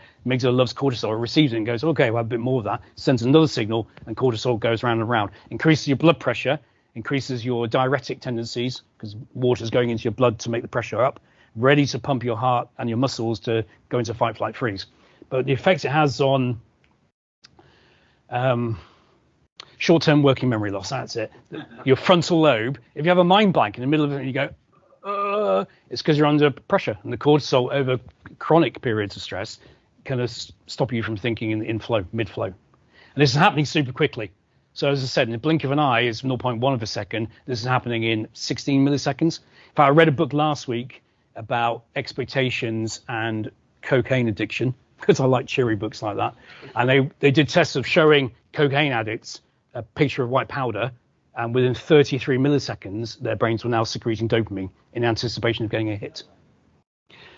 loves cortisol, it receives it and goes, okay, we'll have a bit more of that, sends another signal, and cortisol goes round and round. Increases your blood pressure, increases your diuretic tendencies, because water's going into your blood to make the pressure up, ready to pump your heart and your muscles to go into fight, flight, freeze. But the effect it has on short-term working memory loss, that's it. Your frontal lobe, if you have a mind blank in the middle of it, you go, it's because you're under pressure, and the cortisol over chronic periods of stress can stop you from thinking in flow, mid-flow. And this is happening super quickly. So as I said, in the blink of an eye is 0.1 of a second. This is happening in 16 milliseconds. In fact, I read a book last week about expectations and cocaine addiction, because I like cheery books like that. And they did tests of showing cocaine addicts a picture of white powder, and within 33 milliseconds, their brains were now secreting dopamine in anticipation of getting a hit.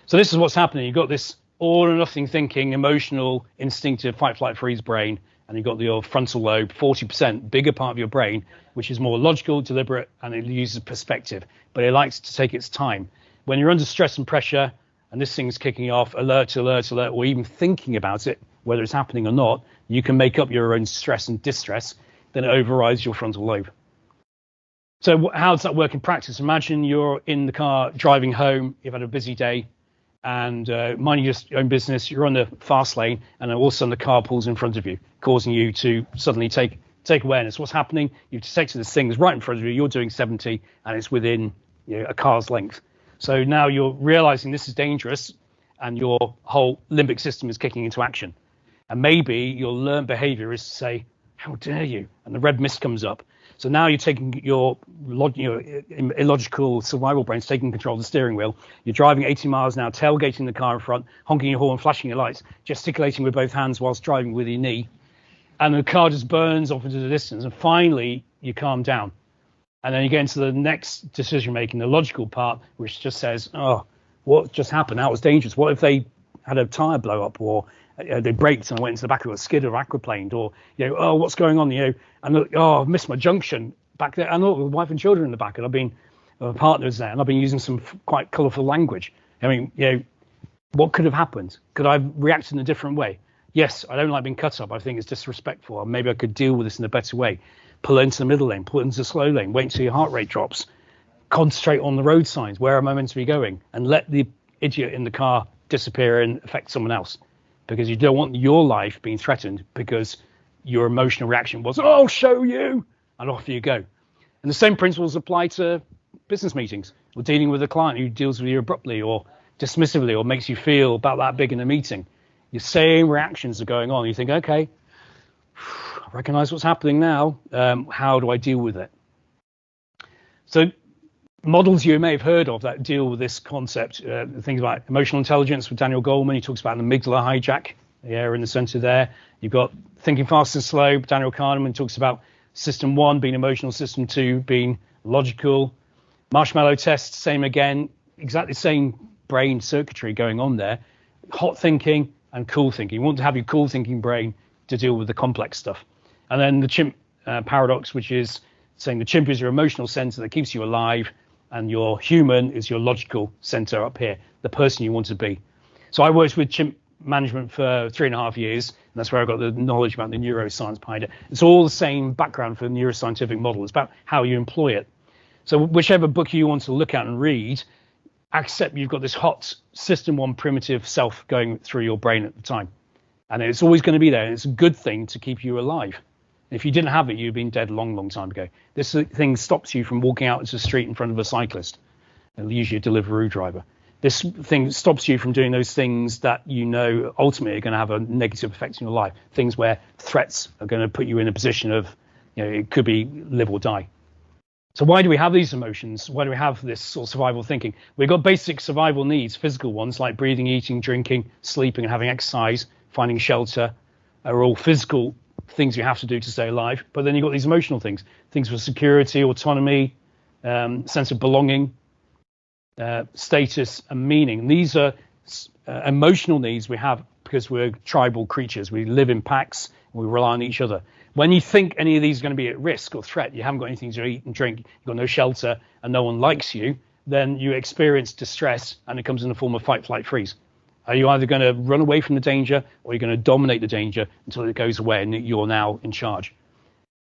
So this is what's happening. You've got this all or nothing thinking, emotional, instinctive fight, flight, freeze brain, and you've got your frontal lobe, 40%, bigger part of your brain, which is more logical, deliberate, and it uses perspective, but it likes to take its time. When you're under stress and pressure, and this thing's kicking off, alert, or even thinking about it, whether it's happening or not, you can make up your own stress and distress, then it overrides your frontal lobe. So how does that work in practice? Imagine you're in the car driving home, you've had a busy day, and minding your own business, you're on the fast lane, and all of a sudden the car pulls in front of you, causing you to suddenly take awareness. What's happening? You've detected this thing is right in front of you, you're doing 70, and it's within a car's length. So now you're realizing this is dangerous, and your whole limbic system is kicking into action. And maybe your learned behavior is to say, how dare you? And the red mist comes up. So now you're taking your illogical survival brain's taking control of the steering wheel. You're driving 80 miles an hour, tailgating the car in front, honking your horn, flashing your lights, gesticulating with both hands whilst driving with your knee. And the car just burns off into the distance. And finally, you calm down. And then you get into the next decision making, the logical part, which just says, oh, what just happened? That was dangerous. What if they had a tire blow up, or they braked and I went into the back of a skid or aquaplaned, or oh, what's going on, and look, oh, I've missed my junction back there, and look, with wife and children in the back, and I've been partners there, and I've been using some quite colourful language. I mean, what could have happened? Could I have reacted in a different way? Yes, I don't like being cut up. I think it's disrespectful. Or maybe I could deal with this in a better way. Pull into the middle lane, pull into the slow lane, wait until your heart rate drops, concentrate on the road signs. Where am I meant to be going? And let the idiot in the car disappear and affect someone else. Because you don't want your life being threatened because your emotional reaction was, oh, I'll show you, and off you go. And the same principles apply to business meetings, or dealing with a client who deals with you abruptly or dismissively or makes you feel about that big in a meeting. Your same reactions are going on. You think, okay, I recognize what's happening now. How do I deal with it? So models you may have heard of that deal with this concept, things like emotional intelligence with Daniel Goleman. He talks about an amygdala hijack, the area in the center there. You've got thinking fast and slow. Daniel Kahneman talks about system 1 being emotional, system 2 being logical. Marshmallow test, same again, exactly the same brain circuitry going on there. Hot thinking and cool thinking. You want to have your cool thinking brain to deal with the complex stuff. And then the chimp paradox, which is saying the chimp is your emotional center that keeps you alive, and your human is your logical center up here, the person you want to be. So I worked with Chimp Management for 3.5 years, and that's where I got the knowledge about the neuroscience behind it. It's all the same background for the neuroscientific model. It's about how you employ it. So whichever book you want to look at and read, accept you've got this hot system 1 primitive self going through your brain at the time. And it's always going to be there. And it's a good thing to keep you alive. If you didn't have it, you'd been dead a long, long time ago. This thing stops you from walking out into the street in front of a cyclist, usually a Deliveroo driver. This thing stops you from doing those things that ultimately are going to have a negative effect on your life. Things where threats are going to put you in a position of, it could be live or die. So why do we have these emotions? Why do we have this sort of survival thinking? We've got basic survival needs, physical ones like breathing, eating, drinking, sleeping, and having exercise, finding shelter, are all physical things you have to do to stay alive. But then you've got these emotional things for security, autonomy, sense of belonging, status, and meaning. And these are emotional needs we have because we're tribal creatures. We live in packs, and we rely on each other. When you think any of these are going to be at risk or threat, you haven't got anything to eat and drink, you've got no shelter, and no one likes you, then you experience distress, and it comes in the form of fight, flight, freeze. Are you either going to run away from the danger, or you're going to dominate the danger until it goes away and you're now in charge?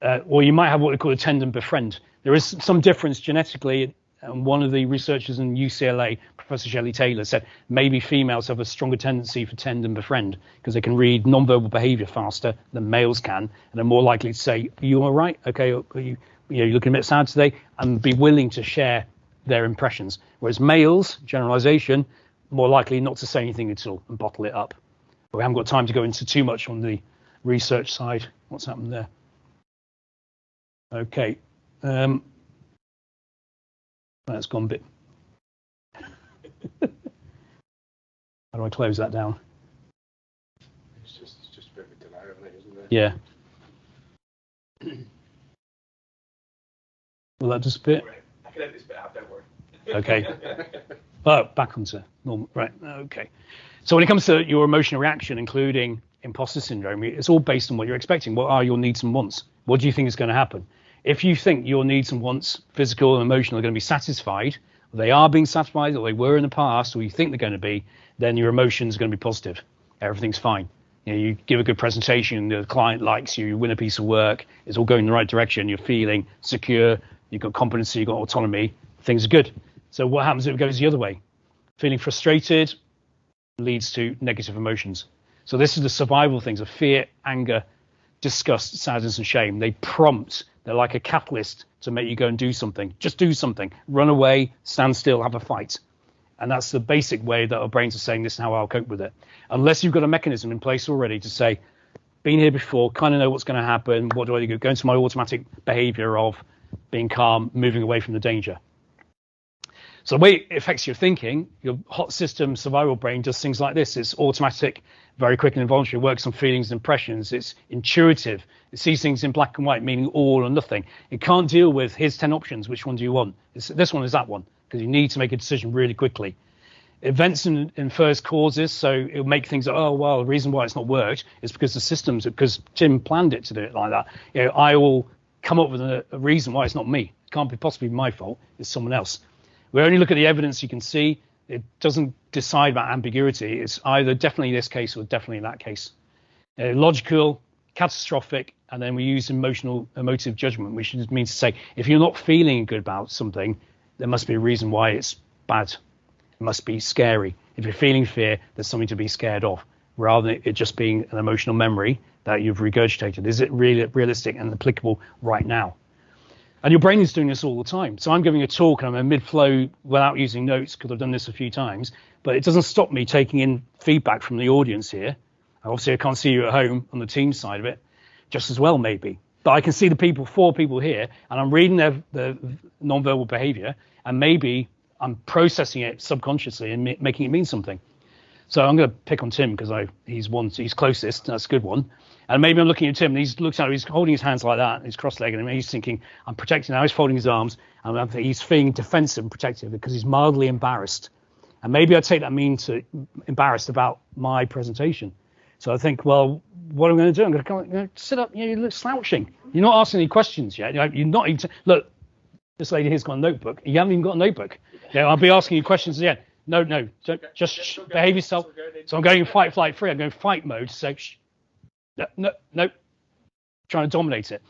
Or you might have what we call a tend and befriend. There is some difference genetically, and one of the researchers in UCLA, Professor Shelley Taylor, said maybe females have a stronger tendency for tend and befriend because they can read nonverbal behavior faster than males can, and are more likely to say, are you all right? Okay, you're looking a bit sad today, and be willing to share their impressions. Whereas males, generalization, more likely not to say anything at all and bottle it up. But we haven't got time to go into too much on the research side. What's happened there? Okay. That's gone a bit. How do I close that down? It's just a bit of a delay on it, isn't it? Yeah. Will that disappear? I can edit this bit out, don't worry. Okay. Oh, back onto normal. Right. Okay. So when it comes to your emotional reaction, including imposter syndrome, it's all based on what you're expecting. What are your needs and wants? What do you think is going to happen? If you think your needs and wants, physical and emotional, are going to be satisfied, or they are being satisfied, or they were in the past, or you think they're going to be, then your emotions are going to be positive. Everything's fine. You give a good presentation, the client likes you, you win a piece of work, it's all going in the right direction, you're feeling secure, you've got competency, you've got autonomy, things are good. So what happens if it goes the other way? Feeling frustrated leads to negative emotions. So this is the survival things of fear, anger, disgust, sadness, and shame. They prompt, they're like a catalyst to make you go and do something. Just do something. Run away, stand still, have a fight. And that's the basic way that our brains are saying this is how I'll cope with it. Unless you've got a mechanism in place already to say, been here before, kind of know what's going to happen. What do I do? Go into my automatic behavior of being calm, moving away from the danger. So the way it affects your thinking, your hot system survival brain does things like this. It's automatic, very quick and involuntary, works on feelings and impressions. It's intuitive. It sees things in black and white, meaning all or nothing. It can't deal with, here's 10 options, which one do you want? This one is that one, because you need to make a decision really quickly. Events and first causes, so it'll make things like, oh well, the reason why it's not worked is because the systems, because Tim planned it to do it like that. I will come up with a reason why it's not me. It can't be possibly my fault. It's someone else. We only look at the evidence you can see. It doesn't decide about ambiguity. It's either definitely this case or definitely that case. Logical, catastrophic, and then we use emotive judgment, which means to say, if you're not feeling good about something, there must be a reason why it's bad. It must be scary. If you're feeling fear, there's something to be scared of, rather than it just being an emotional memory that you've regurgitated. Is it really realistic and applicable right now? And your brain is doing this all the time. So I'm giving a talk and I'm in mid-flow without using notes, because I've done this a few times, but it doesn't stop me taking in feedback from the audience here. Obviously, I can't see you at home on the team side of it, just as well maybe. But I can see the four people here, and I'm reading their non-verbal behavior, and maybe I'm processing it subconsciously and making it mean something. So I'm going to pick on Tim because he's closest. That's a good one. And maybe I'm looking at Tim, and he's holding his hands like that, and he's cross-legged, and he's thinking, I'm protecting. Now he's folding his arms, and he's feeling defensive and protective because he's mildly embarrassed. And maybe I take that mean to embarrassed about my presentation. So I think, well, what am I going to do? I'm going to sit up. You look slouching. You're not asking any questions yet. You're not even. Look, this lady here's got a notebook. You haven't even got a notebook. I'll be asking you questions again. No, just behave yourself. So I'm going in fight, flight, free. I'm going fight mode. So no, trying to dominate it.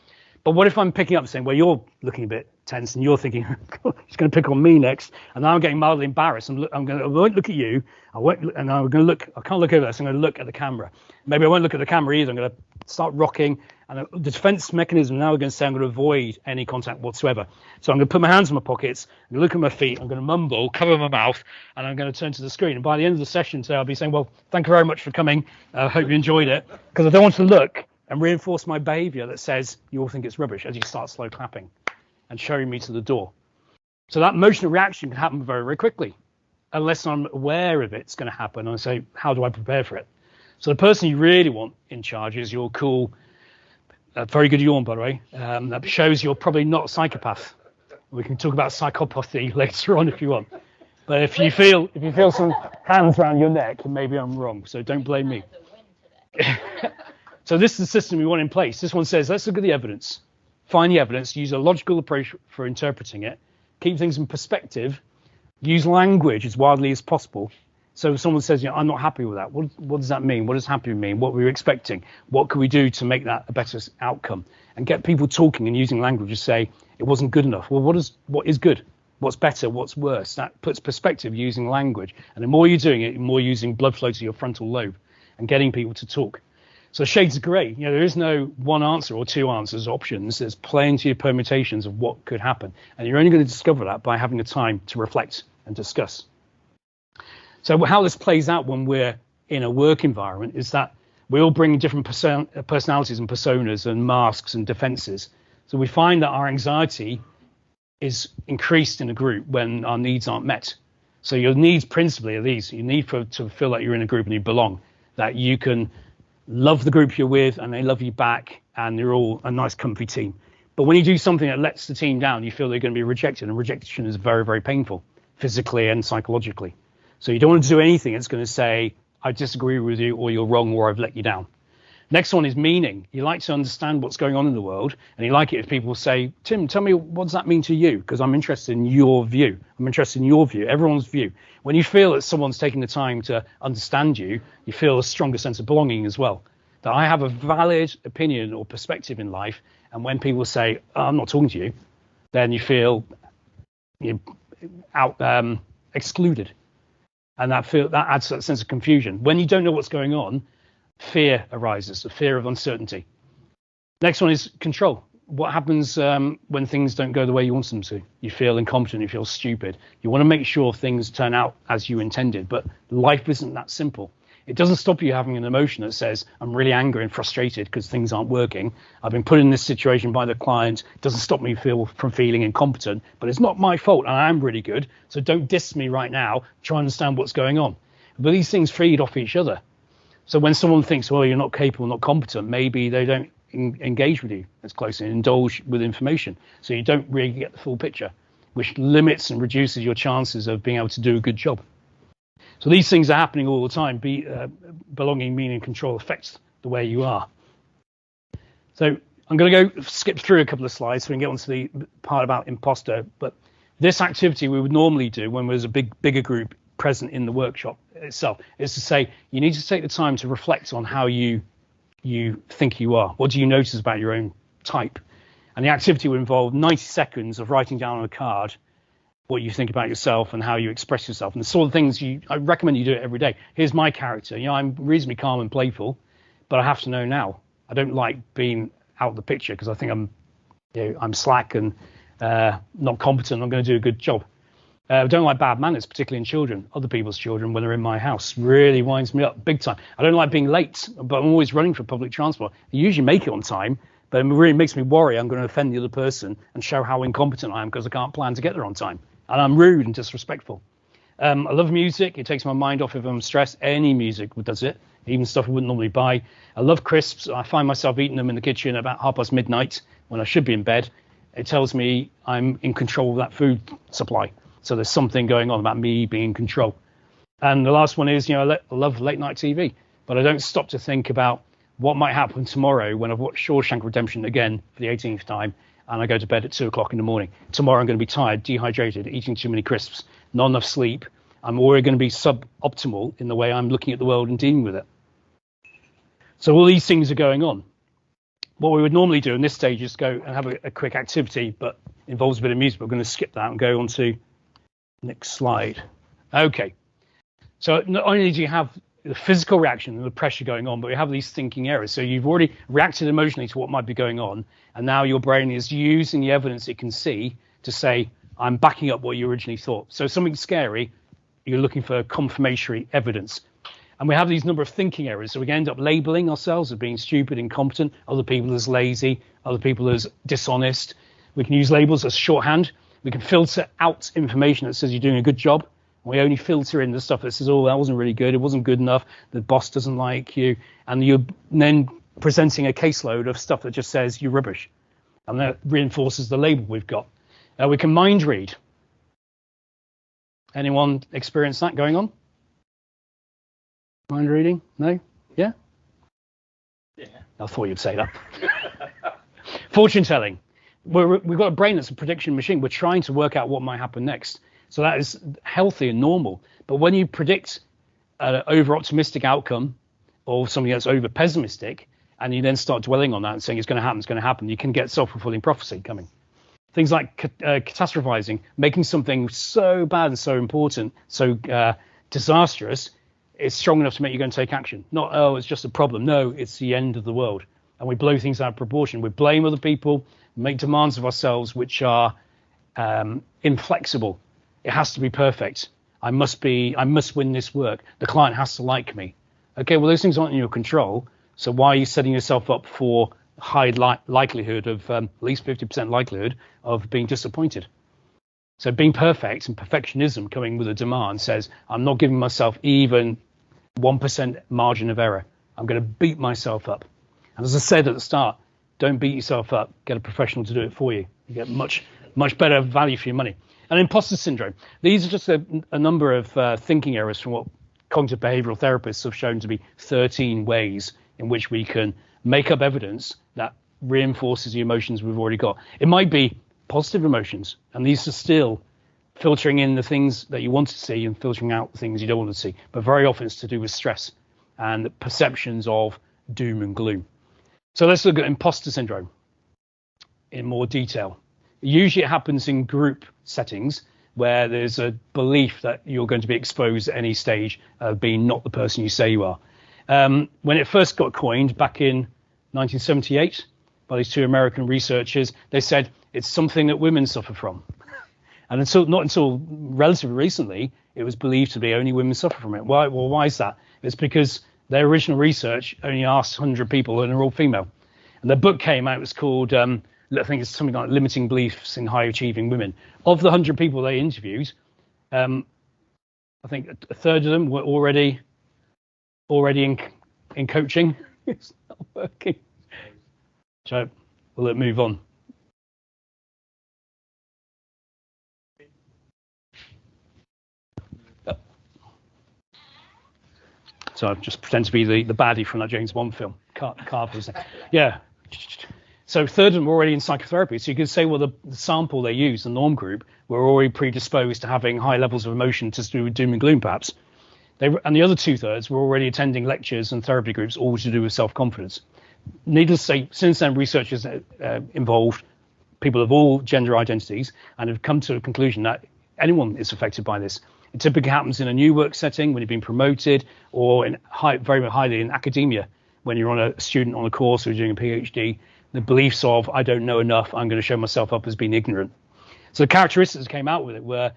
But what if I'm picking up and saying, well, you're looking a bit tense and you're thinking, he's going to pick on me next. And now I'm getting mildly embarrassed. I won't look at you. I can't look over this. I'm going to look at the camera. Maybe I won't look at the camera either. I'm going to start rocking. And the defense mechanism now, we're going to say I'm going to avoid any contact whatsoever. So I'm going to put my hands in my pockets. I'm going to look at my feet. I'm going to mumble, cover my mouth, and I'm going to turn to the screen. And by the end of the session today, I'll be saying, well, thank you very much for coming. I hope you enjoyed it. Because I don't want to look and reinforce my behavior that says you all think it's rubbish as you start slow clapping and showing me to the door. So that emotional reaction can happen very, very quickly, unless I'm aware of it's going to happen. And I say, how do I prepare for it? So the person you really want in charge is your cool, very good yawn, by the way. That shows you're probably not a psychopath. We can talk about psychopathy later on if you want. But if you feel some hands around your neck, maybe I'm wrong. So don't blame me. So this is the system we want in place. This one says, let's look at the evidence. Find the evidence, use a logical approach for interpreting it, keep things in perspective, use language as widely as possible. So if someone says, I'm not happy with that, what does that mean? What does happy mean? What were you expecting? What could we do to make that a better outcome? And get people talking and using language to say, it wasn't good enough. Well, what is good? What's better? What's worse? That puts perspective using language. And the more you're doing it, the more using blood flow to your frontal lobe and getting people to talk. So shades of grey. There is no one answer or two answers, options. There's plenty of permutations of what could happen. And you're only going to discover that by having the time to reflect and discuss. So how this plays out when we're in a work environment is that we all bring different personalities and personas and masks and defenses. So we find that our anxiety is increased in a group when our needs aren't met. So your needs principally are these. You need to feel like you're in a group and you belong, that you can love the group you're with and they love you back and you're all a nice comfy team. But when you do something that lets the team down, you feel they're going to be rejected, and rejection is very, very painful physically and psychologically. So you don't want to do anything that's going to say, I disagree with you, or you're wrong, or I've let you down. Next one is meaning. You like to understand what's going on in the world, and you like it if people say, Tim, tell me, what does that mean to you? Because I'm interested in your view. I'm interested in your view, everyone's view. When you feel that someone's taking the time to understand you, you feel a stronger sense of belonging as well. That I have a valid opinion or perspective in life, and when people say, I'm not talking to you, then you feel excluded. And that adds that sense of confusion. When you don't know what's going on, fear arises, the fear of uncertainty. Next one is control. What happens when things don't go the way you want them to? You feel incompetent, you feel stupid. You want to make sure things turn out as you intended, but life isn't that simple. It doesn't stop you having an emotion that says, I'm really angry and frustrated because things aren't working. I've been put in this situation by the client. It doesn't stop me from feeling incompetent, but it's not my fault and I am really good. So don't diss me right now. Try and understand what's going on. But these things feed off each other. So when someone thinks, well, you're not capable, not competent, maybe they don't engage with you as closely and indulge with information. So you don't really get the full picture, which limits and reduces your chances of being able to do a good job. So these things are happening all the time. Belonging, meaning, control affects the way you are. So I'm going to go skip through a couple of slides so we can get onto the part about imposter. But this activity we would normally do when there's a bigger group present in the workshop itself is to say you need to take the time to reflect on how you think you are. What do you notice about your own type? And the activity would involve 90 seconds of writing down on a card what you think about yourself and how you express yourself. And the sort of things I recommend you do it every day. Here's my character. I'm reasonably calm and playful, but I have to know now. I don't like being out of the picture because I think I'm slack and not competent. I'm going to do a good job. I don't like bad manners, particularly in children, other people's children, when they're in my house. Really winds me up big time. I don't like being late, but I'm always running for public transport. I usually make it on time, but it really makes me worry I'm going to offend the other person and show how incompetent I am because I can't plan to get there on time. And I'm rude and disrespectful. I love music. It takes my mind off if I'm stressed. Any music does it, even stuff I wouldn't normally buy. I love crisps. I find myself eating them in the kitchen about midnight when I should be in bed. It tells me I'm in control of that food supply. So there's something going on about me being in control. And the last one is, I love late night TV, but I don't stop to think about what might happen tomorrow when I've watched Shawshank Redemption again for the 18th time and I go to bed at 2 o'clock in the morning. Tomorrow I'm going to be tired, dehydrated, eating too many crisps, not enough sleep. I'm already going to be suboptimal in the way I'm looking at the world and dealing with it. So all these things are going on. What we would normally do in this stage is go and have a quick activity, but involves a bit of music. But we're going to skip that and go on to next slide. Okay. So not only do you have the physical reaction and the pressure going on, but we have these thinking errors. So you've already reacted emotionally to what might be going on, and now your brain is using the evidence it can see to say, I'm backing up what you originally thought. So something scary, you're looking for confirmatory evidence. And we have these number of thinking errors. So we can end up labeling ourselves as being stupid, incompetent, other people as lazy, other people as dishonest. We can use labels as shorthand. We can filter out information that says you're doing a good job. We only filter in the stuff that says, oh, that wasn't really good. It wasn't good enough. The boss doesn't like you. And you're then presenting a caseload of stuff that just says you're rubbish. And that reinforces the label we've got. We can mind read. Anyone experience that going on? Mind reading? No? Yeah? Yeah. I thought you'd say that. Fortune telling. We've got a brain that's a prediction machine. We're trying to work out what might happen next. So that is healthy and normal. But when you predict an over-optimistic outcome or something that's over-pessimistic, and you then start dwelling on that and saying it's going to happen, you can get self-fulfilling prophecy coming. Things like catastrophizing, making something so bad and so important, so disastrous, it's strong enough to make you go and take action. Not, oh, it's just a problem. No, it's the end of the world. And we blow things out of proportion. We blame other people, make demands of ourselves which are inflexible. It has to be perfect. I must win this work. The client has to like me. Okay, well, those things aren't in your control. So why are you setting yourself up for high likelihood of, at least 50% likelihood of being disappointed? So being perfect and perfectionism coming with a demand says, I'm not giving myself even 1% margin of error. I'm going to beat myself up. And as I said at the start, don't beat yourself up. Get a professional to do it for you. You get much better value for your money. And imposter syndrome. These are just a number of thinking errors from what cognitive behavioral therapists have shown to be 13 ways in which we can make up evidence that reinforces the emotions we've already got. It might be positive emotions, and these are still filtering in the things that you want to see and filtering out the things you don't want to see. But very often it's to do with stress and perceptions of doom and gloom. So let's look at imposter syndrome in more detail. Usually it happens in group settings where there's a belief that you're going to be exposed at any stage of being not the person you say you are. When it first got coined back in 1978 by these two American researchers, they said it's something that women suffer from. And not until relatively recently, it was believed to be only women suffer from it. Why? Well, why is that? It's because their original research only asked 100 people and they're all female. And the book came out, it was called, I think it's something like Limiting Beliefs in High Achieving Women. Of the 100 people they interviewed, I think a third of them were already in coaching. It's not working. So will it move on? So I just pretend to be the baddie from that James Bond film. Carver's. Yeah. So third of them were already in psychotherapy. So you could say, well, the sample they used, the norm group, were already predisposed to having high levels of emotion to do with doom and gloom, perhaps. And the other 2/3 were already attending lectures and therapy groups, all to do with self-confidence. Needless to say, since then, research has involved people of all gender identities and have come to a conclusion that anyone is affected by this. It typically happens in a new work setting when you've been promoted, or very highly in academia when you're a student on a course or doing a PhD. The beliefs of, I don't know enough, I'm going to show myself up as being ignorant. So the characteristics that came out with it were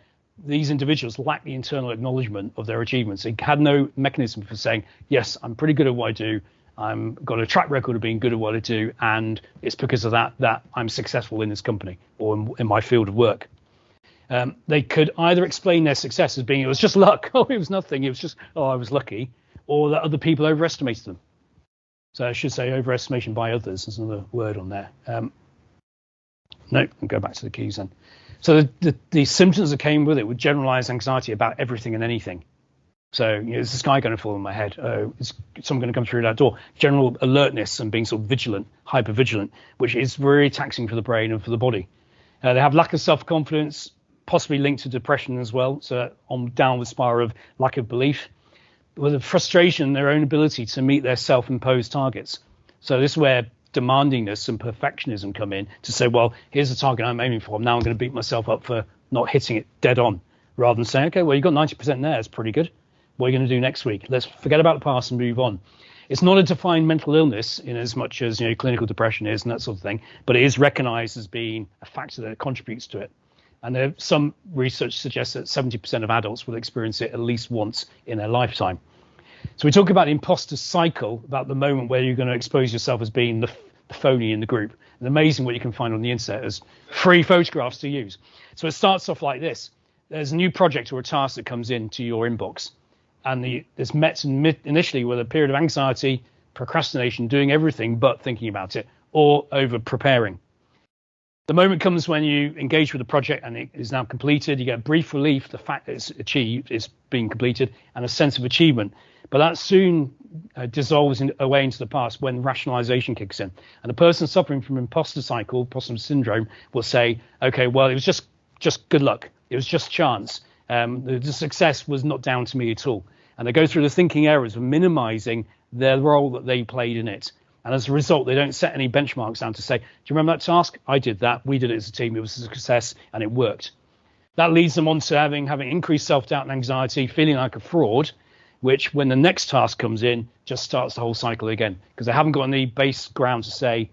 these individuals lacked the internal acknowledgement of their achievements. They had no mechanism for saying, yes, I'm pretty good at what I do. I've got a track record of being good at what I do, and it's because of that I'm successful in this company or in my field of work. They could either explain their success as being, it was just luck, oh, it was nothing, it was just, oh, I was lucky, or that other people overestimated them. So I should say overestimation by others. There's another word on there. No, I'll go back to the keys then. So the symptoms that came with it were generalized anxiety about everything and anything. So, is the sky going to fall on my head? Oh, is someone going to come through that door? General alertness and being sort of vigilant, hyper vigilant, which is very taxing for the brain and for the body. They have lack of self-confidence, possibly linked to depression as well. So on downward spiral of lack of belief, with a frustration in their own ability to meet their self-imposed targets. So this is where demandingness and perfectionism come in to say, well, here's the target I'm aiming for. Now I'm going to beat myself up for not hitting it dead on, rather than saying, okay, well, you got 90% there. It's pretty good. What are you going to do next week? Let's forget about the past and move on. It's not a defined mental illness in as much as clinical depression is and that sort of thing, but it is recognized as being a factor that contributes to it. And some research suggests that 70% of adults will experience it at least once in their lifetime. So we talk about the imposter cycle, about the moment where you're going to expose yourself as being the phony in the group. It's amazing what you can find on the internet as free photographs to use. So it starts off like this. There's a new project or a task that comes into your inbox. And it's met initially with a period of anxiety, procrastination, doing everything but thinking about it, or over preparing. The moment comes when you engage with the project and it is now completed. You get brief relief, the fact that it's achieved, it's being completed, and a sense of achievement. But that soon dissolves away into the past when rationalization kicks in. And the person suffering from imposter syndrome will say, okay, well, it was just good luck. It was just chance. The success was not down to me at all. And they go through the thinking errors of minimizing their role that they played in it. And as a result, they don't set any benchmarks down to say, do you remember that task? I did that. We did it as a team. It was a success and it worked. That leads them on to having increased self-doubt and anxiety, feeling like a fraud, which when the next task comes in, just starts the whole cycle again, because they haven't got any base ground to say,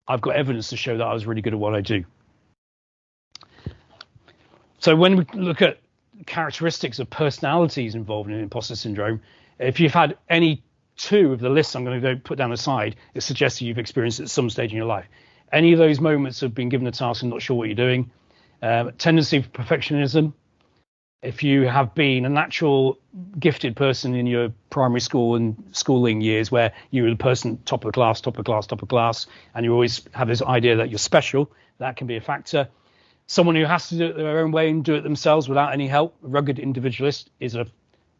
I've got evidence to show that I was really good at what I do. So when we look at characteristics of personalities involved in imposter syndrome, if you've had any two of the lists I'm going to put down the side, it suggests that you've experienced it at some stage in your life. Any of those moments of being given a task and not sure what you're doing, tendency for perfectionism. If you have been a natural gifted person in your primary school and schooling years where you were the person top of class, and you always have this idea that you're special, that can be a factor. Someone who has to do it their own way and do it themselves without any help, a rugged individualist, is an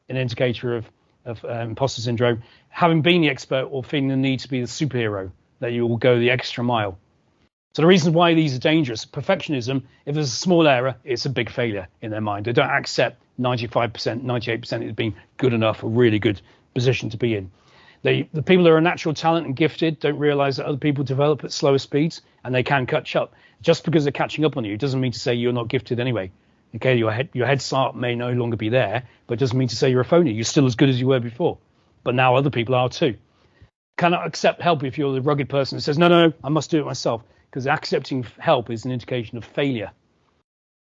indicator of imposter syndrome. Having been the expert or feeling the need to be the superhero, that you will go the extra mile. So the reasons why these are dangerous: perfectionism, if there's a small error, it's a big failure in their mind. They don't accept 95%, 98% as being good enough, a really good position to be in. The people that are natural talent and gifted don't realize that other people develop at slower speeds and they can catch up. Just because they're catching up on you doesn't mean to say you're not gifted anyway. Okay, your head start may no longer be there, but it doesn't mean to say you're a phony. You're still as good as you were before. But now other people are too. Cannot accept help if you're the rugged person that says, no, I must do it myself. Because accepting help is an indication of failure.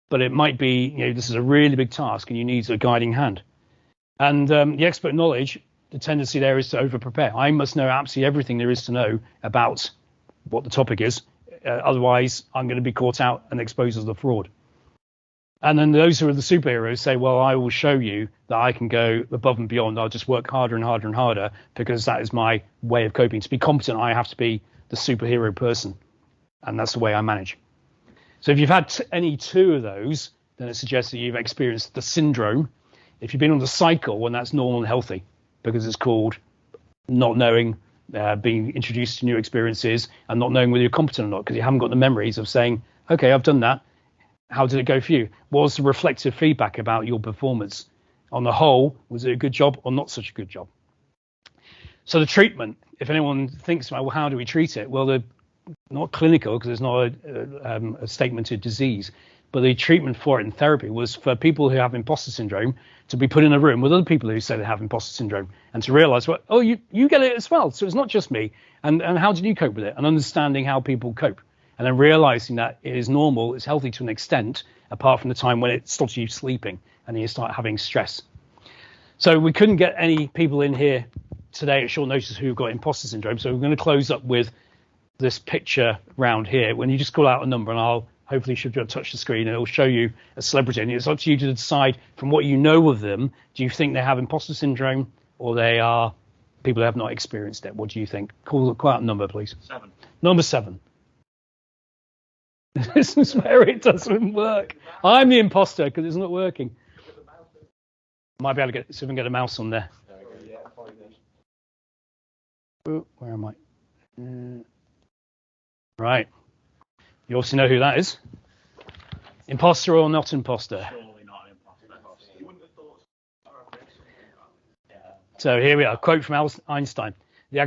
But it might be, this is a really big task and you need a guiding hand. And the expert knowledge, the tendency there is to over-prepare. I must know absolutely everything there is to know about what the topic is. Otherwise, I'm going to be caught out and exposed as a fraud. And then those who are the superheroes say, well, I will show you that I can go above and beyond. I'll just work harder and harder and harder because that is my way of coping. To be competent, I have to be the superhero person. And that's the way I manage. So if you've had any two of those, then it suggests that you've experienced the syndrome. If you've been on the cycle, when that's normal and healthy. because it's called not knowing, being introduced to new experiences and not knowing whether you're competent or not, because you haven't got the memories of saying, okay, I've done that. How did it go for you? What was the reflective feedback about your performance? On the whole, was it a good job or not such a good job? So the treatment, if anyone thinks about, well, how do we treat it? Well, they're not clinical because it's not a statement of disease, but the treatment for it in therapy was for people who have imposter syndrome to be put in a room with other people who say they have imposter syndrome and to realize, well, oh, you get it as well. So it's not just me. And how did you cope with it? And understanding how people cope. And then realizing that it is normal, it's healthy to an extent, apart from the time when it stops you sleeping and you start having stress. So we couldn't get any people in here today at short notice who've got imposter syndrome. So we're going to close up with this picture round here. When you just call out a number, and I'll hopefully should be able to touch the screen, and it'll show you a celebrity. And it's up to you to decide from what you know of them, do you think they have imposter syndrome or they are people who have not experienced it? What do you think? Call out a number, please. 7. Number 7. This is where it doesn't work. I'm the imposter because it's not working. Might be able to see if we can get a mouse on there. Ooh, where am I? Right. You obviously know who that is. Imposter or not imposter? Surely not an imposter. So here we are. A quote from Einstein. The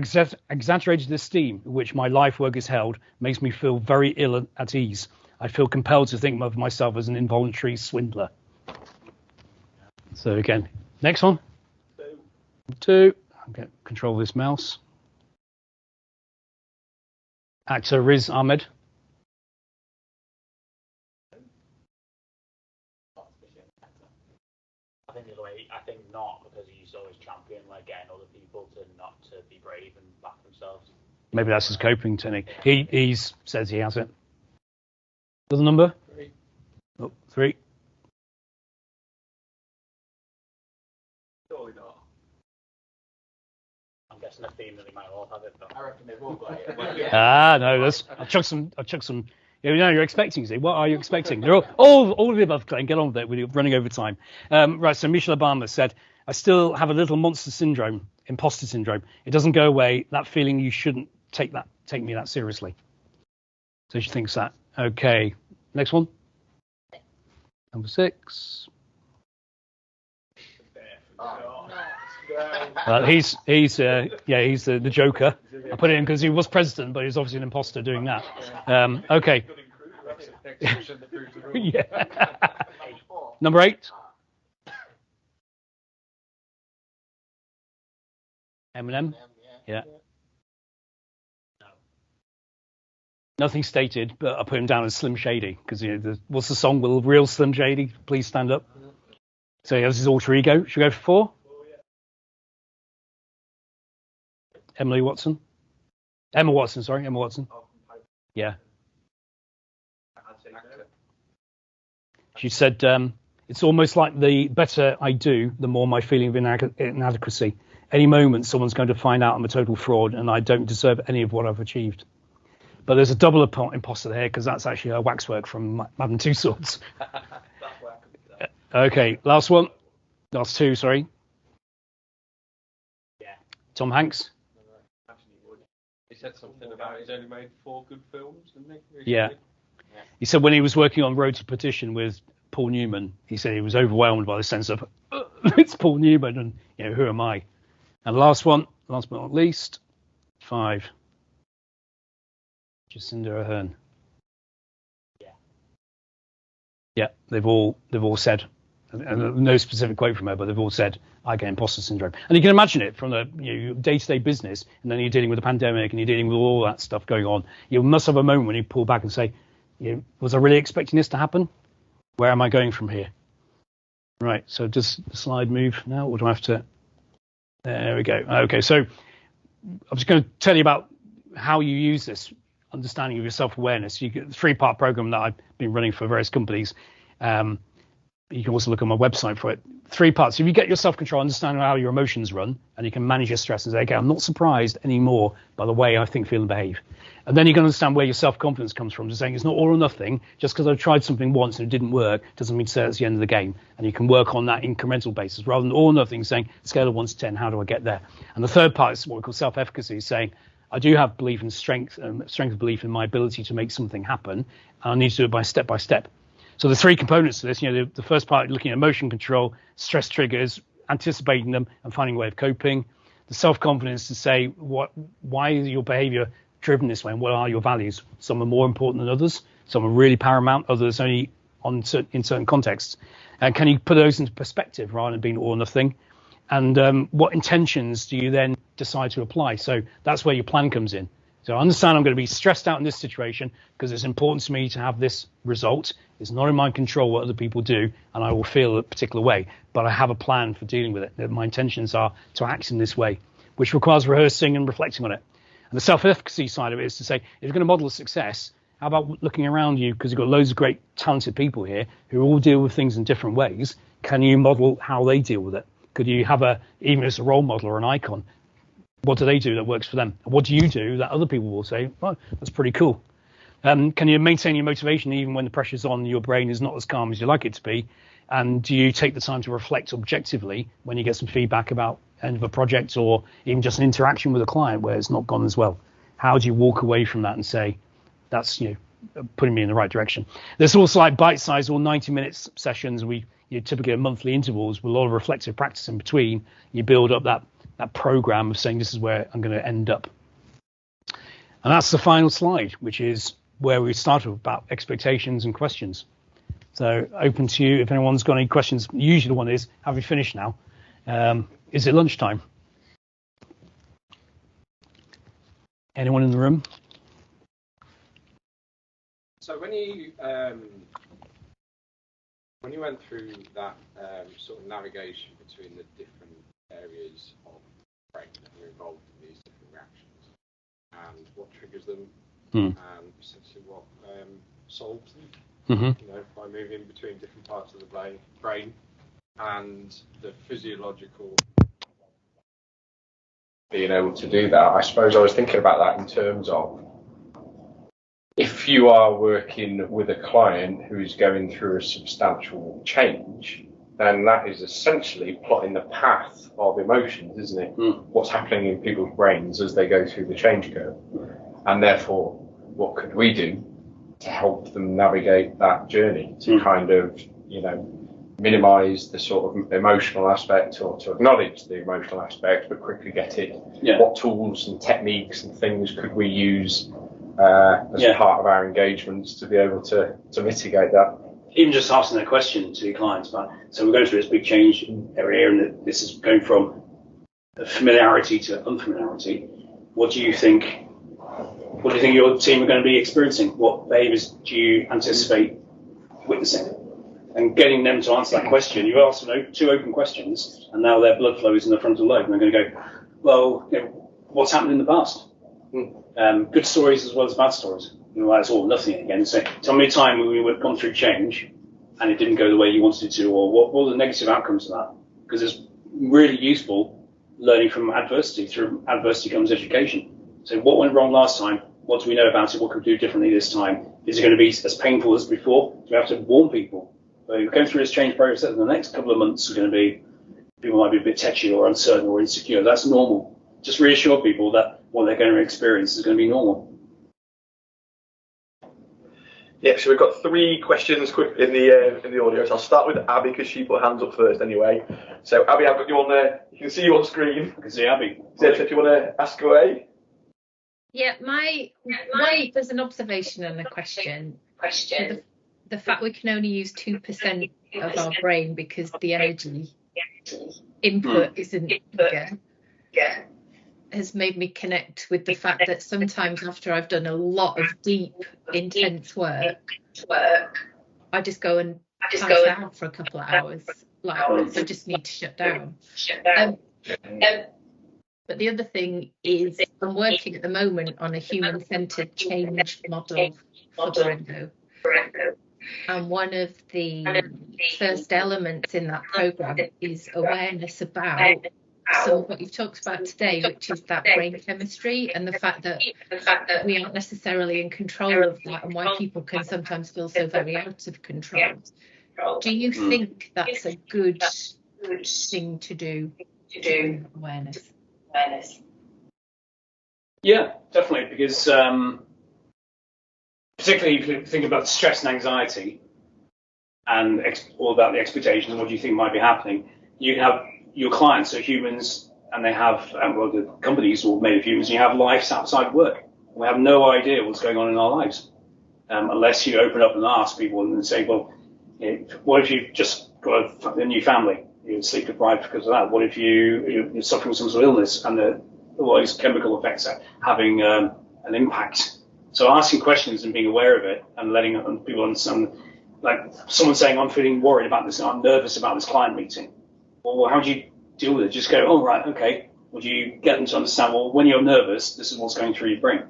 exaggerated esteem in which my life work is held makes me feel very ill at ease. I feel compelled to think of myself as an involuntary swindler. So again, next one. 2. I'll get control of this mouse. Actor Riz Ahmed. I think the other way. I think not, because he's always champion, like getting other people to not to be brave and back themselves. Maybe that's his coping technique. He says he has it. What's the number? 3. Oh, 3. Surely not. I'm guessing a theme that they might all have it. But I reckon they've all got it. No, I'll chuck some. You know, you're expecting. See, what are you expecting? They're all of the above, Glenn. Get on with it. We're running over time. Right. So Michelle Obama said, "I still have a little monster syndrome, imposter syndrome. It doesn't go away. That feeling you shouldn't take me that seriously." So she thinks that. Okay. Next one. Number 6. Oh, He's the Joker. I put it in because he was president, but he's obviously an imposter doing that. Okay. Yeah. Number 8. Eminem. Yeah. Nothing stated, but I put him down as Slim Shady because what's the song? Will real Slim Shady please stand up? So he has his alter ego. Should we go for 4? Emma Watson. Yeah. She said, it's almost like the better I do, the more my feeling of inadequacy. Any moment, someone's going to find out I'm a total fraud and I don't deserve any of what I've achieved. But there's a double imposter there because that's actually her waxwork from Madame Tussauds. Okay, last 2, sorry. Yeah. Tom Hanks. He said something about he's only made 4 good films, didn't he? Recently? Yeah. He said when he was working on Road to Perdition with Paul Newman, he said he was overwhelmed by the sense of it's Paul Newman and who am I? And last but not least, 5. Jacinda Ardern. Yeah, they've all said, and no specific quote from her, but they've all said, I get imposter syndrome. And you can imagine it from the day-to-day business, and then you're dealing with the pandemic, and you're dealing with all that stuff going on. You must have a moment when you pull back and say, was I really expecting this to happen? Where am I going from here? Right, so does the slide move now, or do I have to? There we go. Okay, so I'm just going to tell you about how you use this understanding of your self-awareness. You get the 3-part program that I've been running for various companies. You can also look on my website for it. 3 parts. If you get your self-control, understand how your emotions run, and you can manage your stress and say, okay, I'm not surprised anymore by the way I think, feel, and behave. And then you can understand where your self-confidence comes from, to saying it's not all or nothing. Just because I've tried something once and it didn't work doesn't mean to say that's the end of the game. And you can work on that incremental basis rather than all or nothing, saying scale of 1 to 10, how do I get there? And the third part is what we call self-efficacy, saying I do have belief in strength of belief in my ability to make something happen, and I need to do it by step. So the three components to this, the first part looking at emotion control, stress triggers, anticipating them and finding a way of coping. The self-confidence to say why is your behavior driven this way and what are your values? Some are more important than others, some are really paramount, others only in certain contexts. And can you put those into perspective rather than being all or nothing? And what intentions do you then decide to apply? So that's where your plan comes in. So I understand I'm going to be stressed out in this situation because it's important to me to have this result. It's not in my control what other people do, and I will feel a particular way, but I have a plan for dealing with it. My intentions are to act in this way, which requires rehearsing and reflecting on it. And the self-efficacy side of it is to say, if you're going to model a success, how about looking around you, because you've got loads of great talented people here who all deal with things in different ways. Can you model how they deal with it? Could you have even as a role model or an icon, what do they do that works for them? What do you do that other people will say, oh, that's pretty cool? Can you maintain your motivation even when the pressure's on, your brain is not as calm as you like it to be? And do you take the time to reflect objectively when you get some feedback about end of a project or even just an interaction with a client where it's not gone as well? How do you walk away from that and say, that's putting me in the right direction? There's also like bite-sized or 90-minute sessions. We typically at monthly intervals with a lot of reflective practice in between. You build up that program of saying this is where I'm going to end up. And that's the final slide, which is where we started about expectations and questions. So open to you if anyone's got any questions. Usually the one is, have we finished now? Is it lunchtime? Anyone in the room? So when you went through that sort of navigation between the different areas of brain that are involved in these different reactions and what triggers them and essentially what solves them, by moving between different parts of the brain and the physiological being able to do that. I suppose I was thinking about that in terms of if you are working with a client who is going through a substantial change, then that is essentially plotting the path of emotions, isn't it? What's happening in people's brains as they go through the change curve. And therefore, what could we do to help them navigate that journey to kind of, minimize the sort of emotional aspect or to acknowledge the emotional aspect, but quickly get it? What tools and techniques and things could we use as part of our engagements to be able to mitigate that? Even just asking that question to your clients, so we're going through this big change area, and this is going from familiarity to unfamiliarity. What do you think your team are going to be experiencing? What behaviours do you anticipate witnessing? And getting them to answer that question, you ask them 2 open questions, and now their blood flow is in the frontal lobe, and they're going to go, well, what's happened in the past? Good stories as well as bad stories. That's all nothing again. So tell me a time when we were gone through change and it didn't go the way you wanted it to, or what were the negative outcomes of that? Because it's really useful learning from adversity. Through adversity comes education. So what went wrong last time? What do we know about it? What could we do differently this time? Is it going to be as painful as before? Do we have to warn people? So you're going through this change process, and the next couple of months are going to be, people might be a bit tetchy or uncertain or insecure. That's normal. Just reassure people that what they're going to experience is going to be normal. Yeah, so we've got 3 questions quick in the audio. So I'll start with Abby because she put her hands up first anyway. So Abby, I've got you on there. You can see you on screen. I can see Abby. So if you want to ask away. Yeah, there's an observation and a question. The fact we can only use 2% of our brain because the energy input isn't bigger has made me connect with the fact that sometimes after I've done a lot of deep, intense work, I just go and pass out for a couple of hours. I just need to shut down. But the other thing is I'm working at the moment on a human-centered change model for Brendo. And one of the first elements in that program is awareness about some of what you've talked about today, which is that brain chemistry and the fact that we aren't necessarily in control of that, and why people can sometimes feel so very out of control. Do you think that's a good thing to do to awareness? Yeah, definitely, because particularly if you think about stress and anxiety and all about the expectations and what you think might be happening, you have your clients are humans, and they have, well, the companies are made of humans, and you have lives outside work. We have no idea what's going on in our lives unless you open up and ask people and say, well, what if you've just got a new family? You're sleep deprived because of that. What if you're suffering some sort of illness and all these chemical effects are having an impact? So asking questions and being aware of it and letting people understand, like someone saying, I'm feeling worried about this, I'm nervous about this client meeting. Well, how do you deal with it? Just go, oh, right, okay. Well, do you get them to understand, well, when you're nervous, this is what's going through your brain?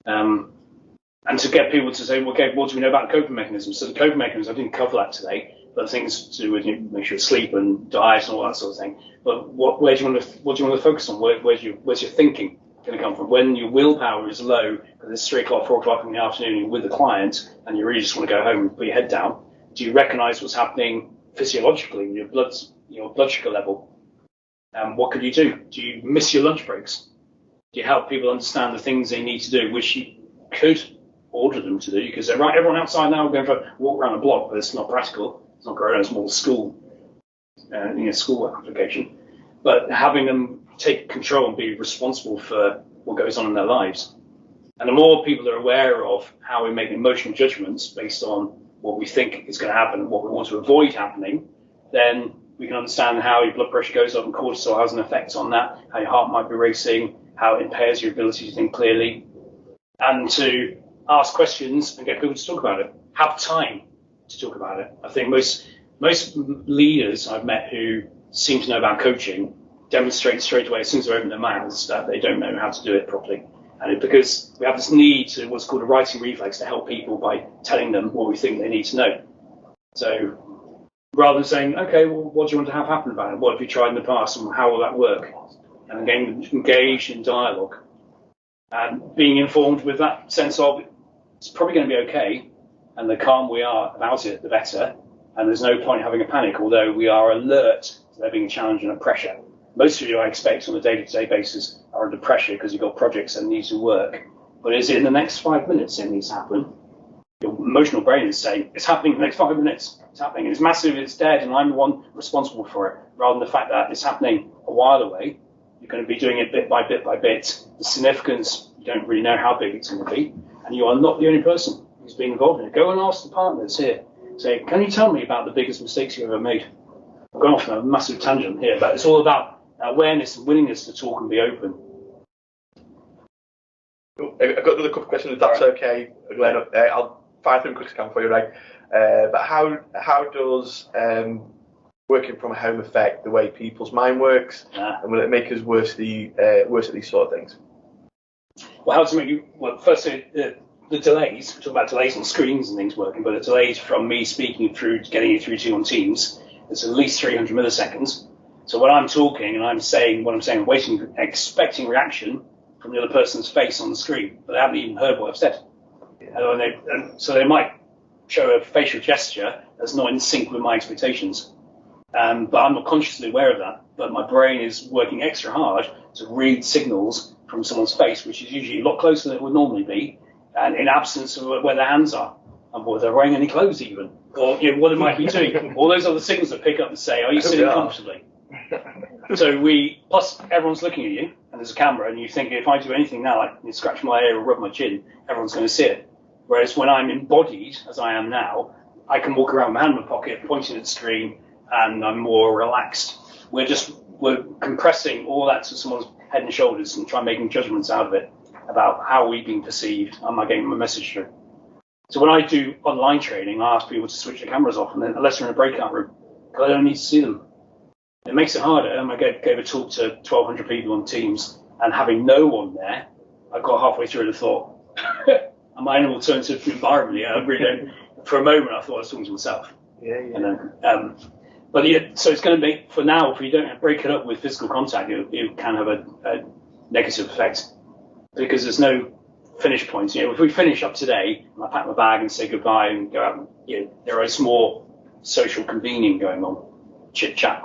And to get people to say, well, okay, what do we know about coping mechanisms? So the coping mechanisms, I didn't cover that today, but things to do with make sure sleep and diet and all that sort of thing. But what do you want to focus on? Where's your thinking going to come from? When your willpower is low, because it's 3 o'clock, 4 o'clock in the afternoon, you're with the client, and you really just want to go home and put your head down, do you recognise what's happening physiologically in your blood sugar level? What can you do? Do you miss your lunch breaks? Do you help people understand the things they need to do, which you could order them to do? You could say, right, everyone outside now, we're going for a walk around the block, but it's not practical. It's not going to a small school, school application. But having them take control and be responsible for what goes on in their lives. And the more people are aware of how we make emotional judgments based on what we think is going to happen, what we want to avoid happening, then we can understand how your blood pressure goes up and cortisol has an effect on that, how your heart might be racing, how it impairs your ability to think clearly, and to ask questions and get people to talk about it. Have time to talk about it. I think most leaders I've met who seem to know about coaching demonstrate straight away as soon as they open their mouths that they don't know how to do it properly. And because we have this need to what's called a writing reflex to help people by telling them what we think they need to know. So rather than saying, okay, well, what do you want to have happen about it? What have you tried in the past and how will that work? And again, engage in dialogue and being informed with that sense of it's probably going to be okay, and the calm we are about it, the better. And there's no point having a panic, although we are alert to there being a challenge and a pressure. Most of you, I expect, on a day-to-day basis are under pressure because you've got projects that need to work. But is it in the next 5 minutes it needs to happen? Your emotional brain is saying, it's happening in the next 5 minutes. It's happening. It's massive, it's dead, and I'm the one responsible for it. Rather than the fact that it's happening a while away, you're going to be doing it bit by bit by bit. The significance, you don't really know how big it's going to be. And you are not the only person who's been involved in it. Go and ask the partners here. Say, can you tell me about the biggest mistakes you've ever made? I've gone off on a massive tangent here, but it's all about awareness and willingness to talk and be open. Cool. I've got another couple of questions, if that's okay, Glenn. I'll fire through them quick as I can for you, right? But how does working from home affect the way people's mind works, and will it make us worse at these sort of things? Well, how to make you? Well, firstly, the delays. We talk about delays on screens and things working, but the delays from me speaking through to getting you through to you on Teams, it's at least 300 milliseconds. So when I'm talking and I'm saying what I'm saying, I'm waiting, expecting reaction from the other person's face on the screen, but they haven't even heard what I've said. And so they might show a facial gesture that's not in sync with my expectations. But I'm not consciously aware of that. But my brain is working extra hard to read signals from someone's face, which is usually a lot closer than it would normally be, and in absence of where their hands are, and whether they're wearing any clothes even, or what they might be doing. All those other signals that pick up and say, are you sitting comfortably? So plus everyone's looking at you, and there's a camera, and you think if I do anything now, like you scratch my ear or rub my chin, everyone's going to see it. Whereas when I'm embodied, as I am now, I can walk around with my hand in my pocket, pointing at the screen, and I'm more relaxed. We're compressing all that to someone's head and shoulders and try making judgments out of it about how we're being perceived. Am I getting my message through? So when I do online training, I ask people to switch their cameras off, and then unless they're in a breakout room, because I don't need to see them. It makes it harder. I gave a talk to 1,200 people on Teams, and having no one there, I got halfway through and thought, am I in an alternative environment? Yeah, I really don't. For a moment, I thought I was talking to myself. Yeah. But yeah, so it's going to make, for now, if you don't break it up with physical contact, it can have a negative effect because there's no finish point. If we finish up today, and I pack my bag and say goodbye and go out, there is more social convening going on, idle chit chat.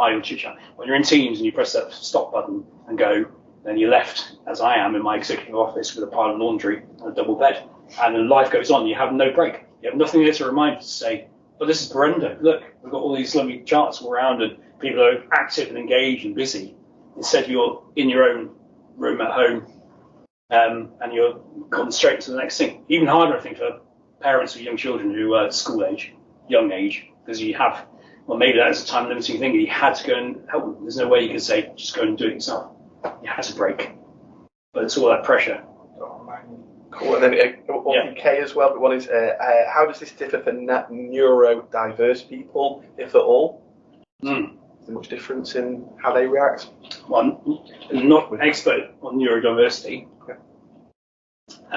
When you're in teams and you press that stop button and go, then you're left, as I am in my executive office, with a pile of laundry and a double bed, and then life goes on. You have no break. You have nothing there to remind you to say, but this is Brendo. Look, we've got all these lovely charts all around and people are active and engaged and busy. Instead, you're in your own room at home and you're gone straight to the next thing. Even harder, I think, for parents with young children who are school age, young age, because you have, well, maybe that's a time limiting thing. You had to go and help them. There's no way you could say, just go and do it yourself. You had to break. But it's all that pressure. Cool. And then one K as well. But one is, how does this differ for neurodiverse people, if at all? Is there much difference in how they react? Well, I'm not an expert on neurodiversity. The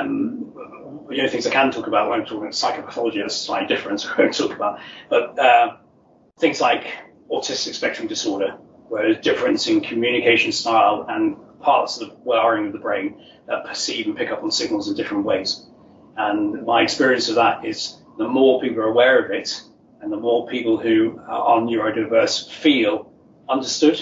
only things I can talk about when I'm talking about psychopathology, that's slightly different, so I won't talk about. But things like autistic spectrum disorder, where there's difference in communication style and parts of the wiring of the brain that perceive and pick up on signals in different ways. And my experience of that is the more people are aware of it and the more people who are neurodiverse feel understood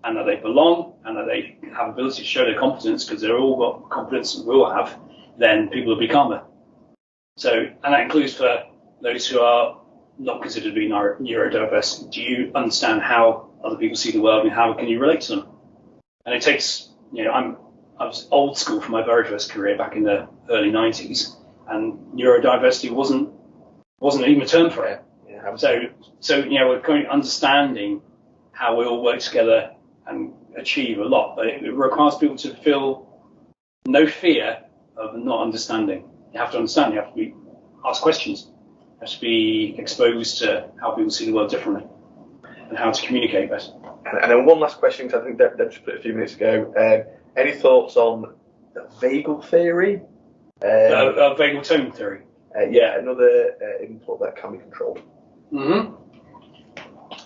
and that they belong and that they have ability to show their competence, because they've all got competence and will have, then people will be calmer. So, and that includes for those who are not considered to be neurodiverse. Do you understand how other people see the world and how can you relate to them? And it takes, I was old school for my very first career back in the early 90s, and neurodiversity wasn't even a term for it. Yeah. So we're kind of understanding how we all work together and achieve a lot, but it requires people to feel no fear of not understanding. You have to understand. You have to ask questions. You have to be exposed to how people see the world differently and how to communicate better. And then one last question, because I think Deb just put it a few minutes ago. Any thoughts on the vagal theory? Vagal tone theory. Another input that can be controlled. Mm-hmm.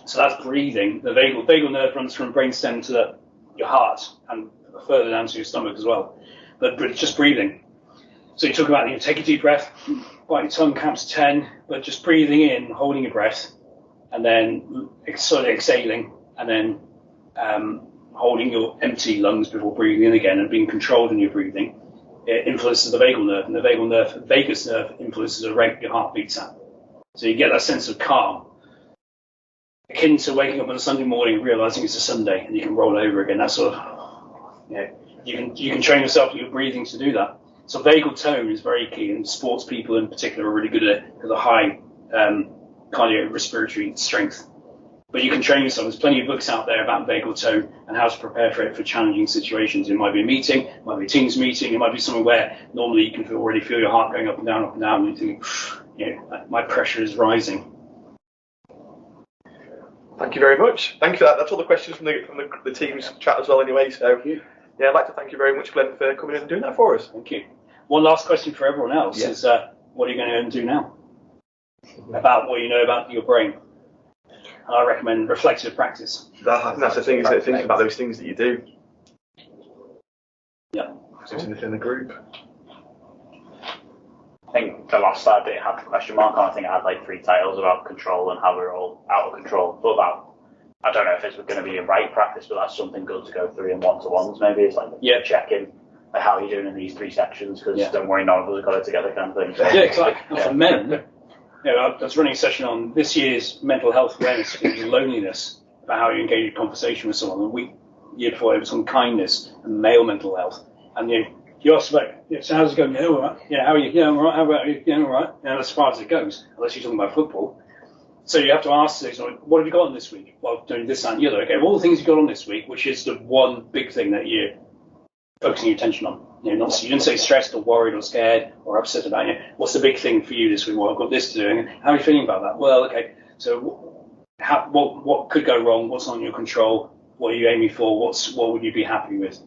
So that's breathing. The vagal nerve runs from brainstem to your heart and further down to your stomach as well. But it's just breathing. So you talk about, take a deep breath, bite your tongue, count to 10, but just breathing in, holding your breath, and then sort of exhaling, and then holding your empty lungs before breathing in again and being controlled in your breathing. It influences the vagal nerve, and the vagus nerve influences the rate your heart beats at. So you get that sense of calm, akin to waking up on a Sunday morning and realizing it's a Sunday and you can roll over again. That sort of, you can train yourself with your breathing to do that. So vagal tone is very key, and sports people in particular are really good at it because of high cardiorespiratory strength. But you can train yourself. There's plenty of books out there about vagal tone and how to prepare for it for challenging situations. It might be a meeting, it might be a Teams meeting, it might be somewhere where normally you can already feel your heart going up and down, and you think, my pressure is rising. Thank you very much. Thank you for that. That's all the questions from the team's chat as well anyway. So, I'd like to thank you very much, Glenn, for coming in and doing that for us. Thank you. One last question for everyone else is, what are you going to go and do now? About what you know about your brain. And I recommend reflective practice. That's the thing, isn't it? Thinking about those things that you do. Yeah. In the group. I think the last slide didn't have the question mark on. I think I had like 3 titles about control and how we're all out of control. But I don't know if it's going to be a right practice, but that's something good to go through in one-to-ones maybe. It's like check-in, like how are you doing in these 3 sections, because don't worry, none of us have got it together kind of thing. So, exactly. For men, I was running a session on this year's mental health awareness, which is loneliness, about how you engage in conversation with someone. The year before it was on kindness and male mental health. And you ask about, so how's it going? Yeah, all right. Yeah, how are you? Yeah, I'm all right. How about you? Yeah, all right. As far as it goes, unless you're talking about football. So you have to ask, what have you got on this week? Well, doing this, that, and the other. Okay, all the things you got on this week, which is the one big thing that you're focusing your attention on. You didn't say stressed or worried or scared or upset about it. What's the big thing for you this week? Well, I've got this to do. And how are you feeling about that? Well, okay. So what could go wrong? What's on your control? What are you aiming for? What would you be happy with?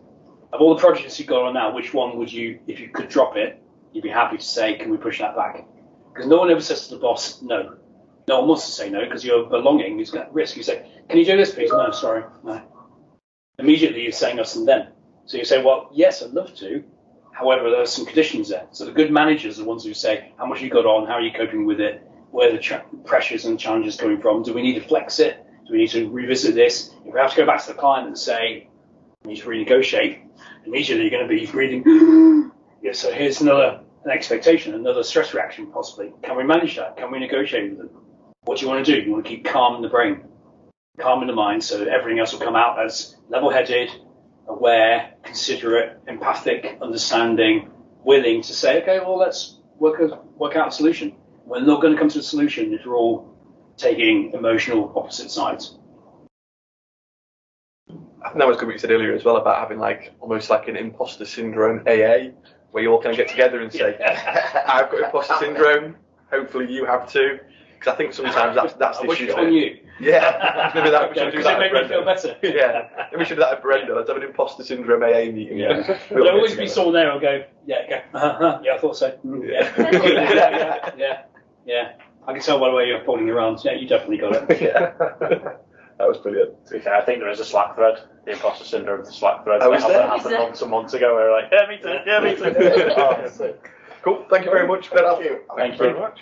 Of all the projects you've got on now, which one would you, if you could drop it, you'd be happy to say, can we push that back? Because no one ever says to the boss, no. No one wants to say no because your belonging is at risk. You say, can you do this, please? No, sorry. No. Immediately you're saying us and them. So you say, well, yes, I'd love to. However, there are some conditions there. So the good managers are the ones who say, how much you got on? How are you coping with it? Where are the pressures and challenges coming from? Do we need to flex it? Do we need to revisit this? If we have to go back to the client and say, we need to renegotiate, immediately you're going to be breathing, yeah, so here's an expectation, another stress reaction possibly. Can we manage that? Can we negotiate with them? What do you want to do? You want to keep calm in the brain, calm in the mind, so everything else will come out as level-headed, aware, considerate, empathic, understanding, willing to say, okay, well, let's work out a solution. We're not going to come to a solution if we're all taking emotional opposite sides. I think that was good what you said earlier as well about having almost like an imposter syndrome AA, where you all kind of get together and say, I've got imposter syndrome, hopefully you have too. Because I think sometimes that's the issue. On you. Yeah, maybe that we should do that. It made me feel better. Yeah, maybe we should do that at Brenda. Let's have an imposter syndrome AA meeting. Yeah. There'll always be someone there who'll go, yeah, I thought so. Yeah. I can tell by the way you're folding your arms. Yeah, you definitely got it. Yeah. That was brilliant. To be fair, I think there is a Slack thread, the imposter syndrome Slack thread. Oh, is there? Happened months and months ago. Where we're like, yeah, me too. Oh, cool. Thank you very much. Thank you very much.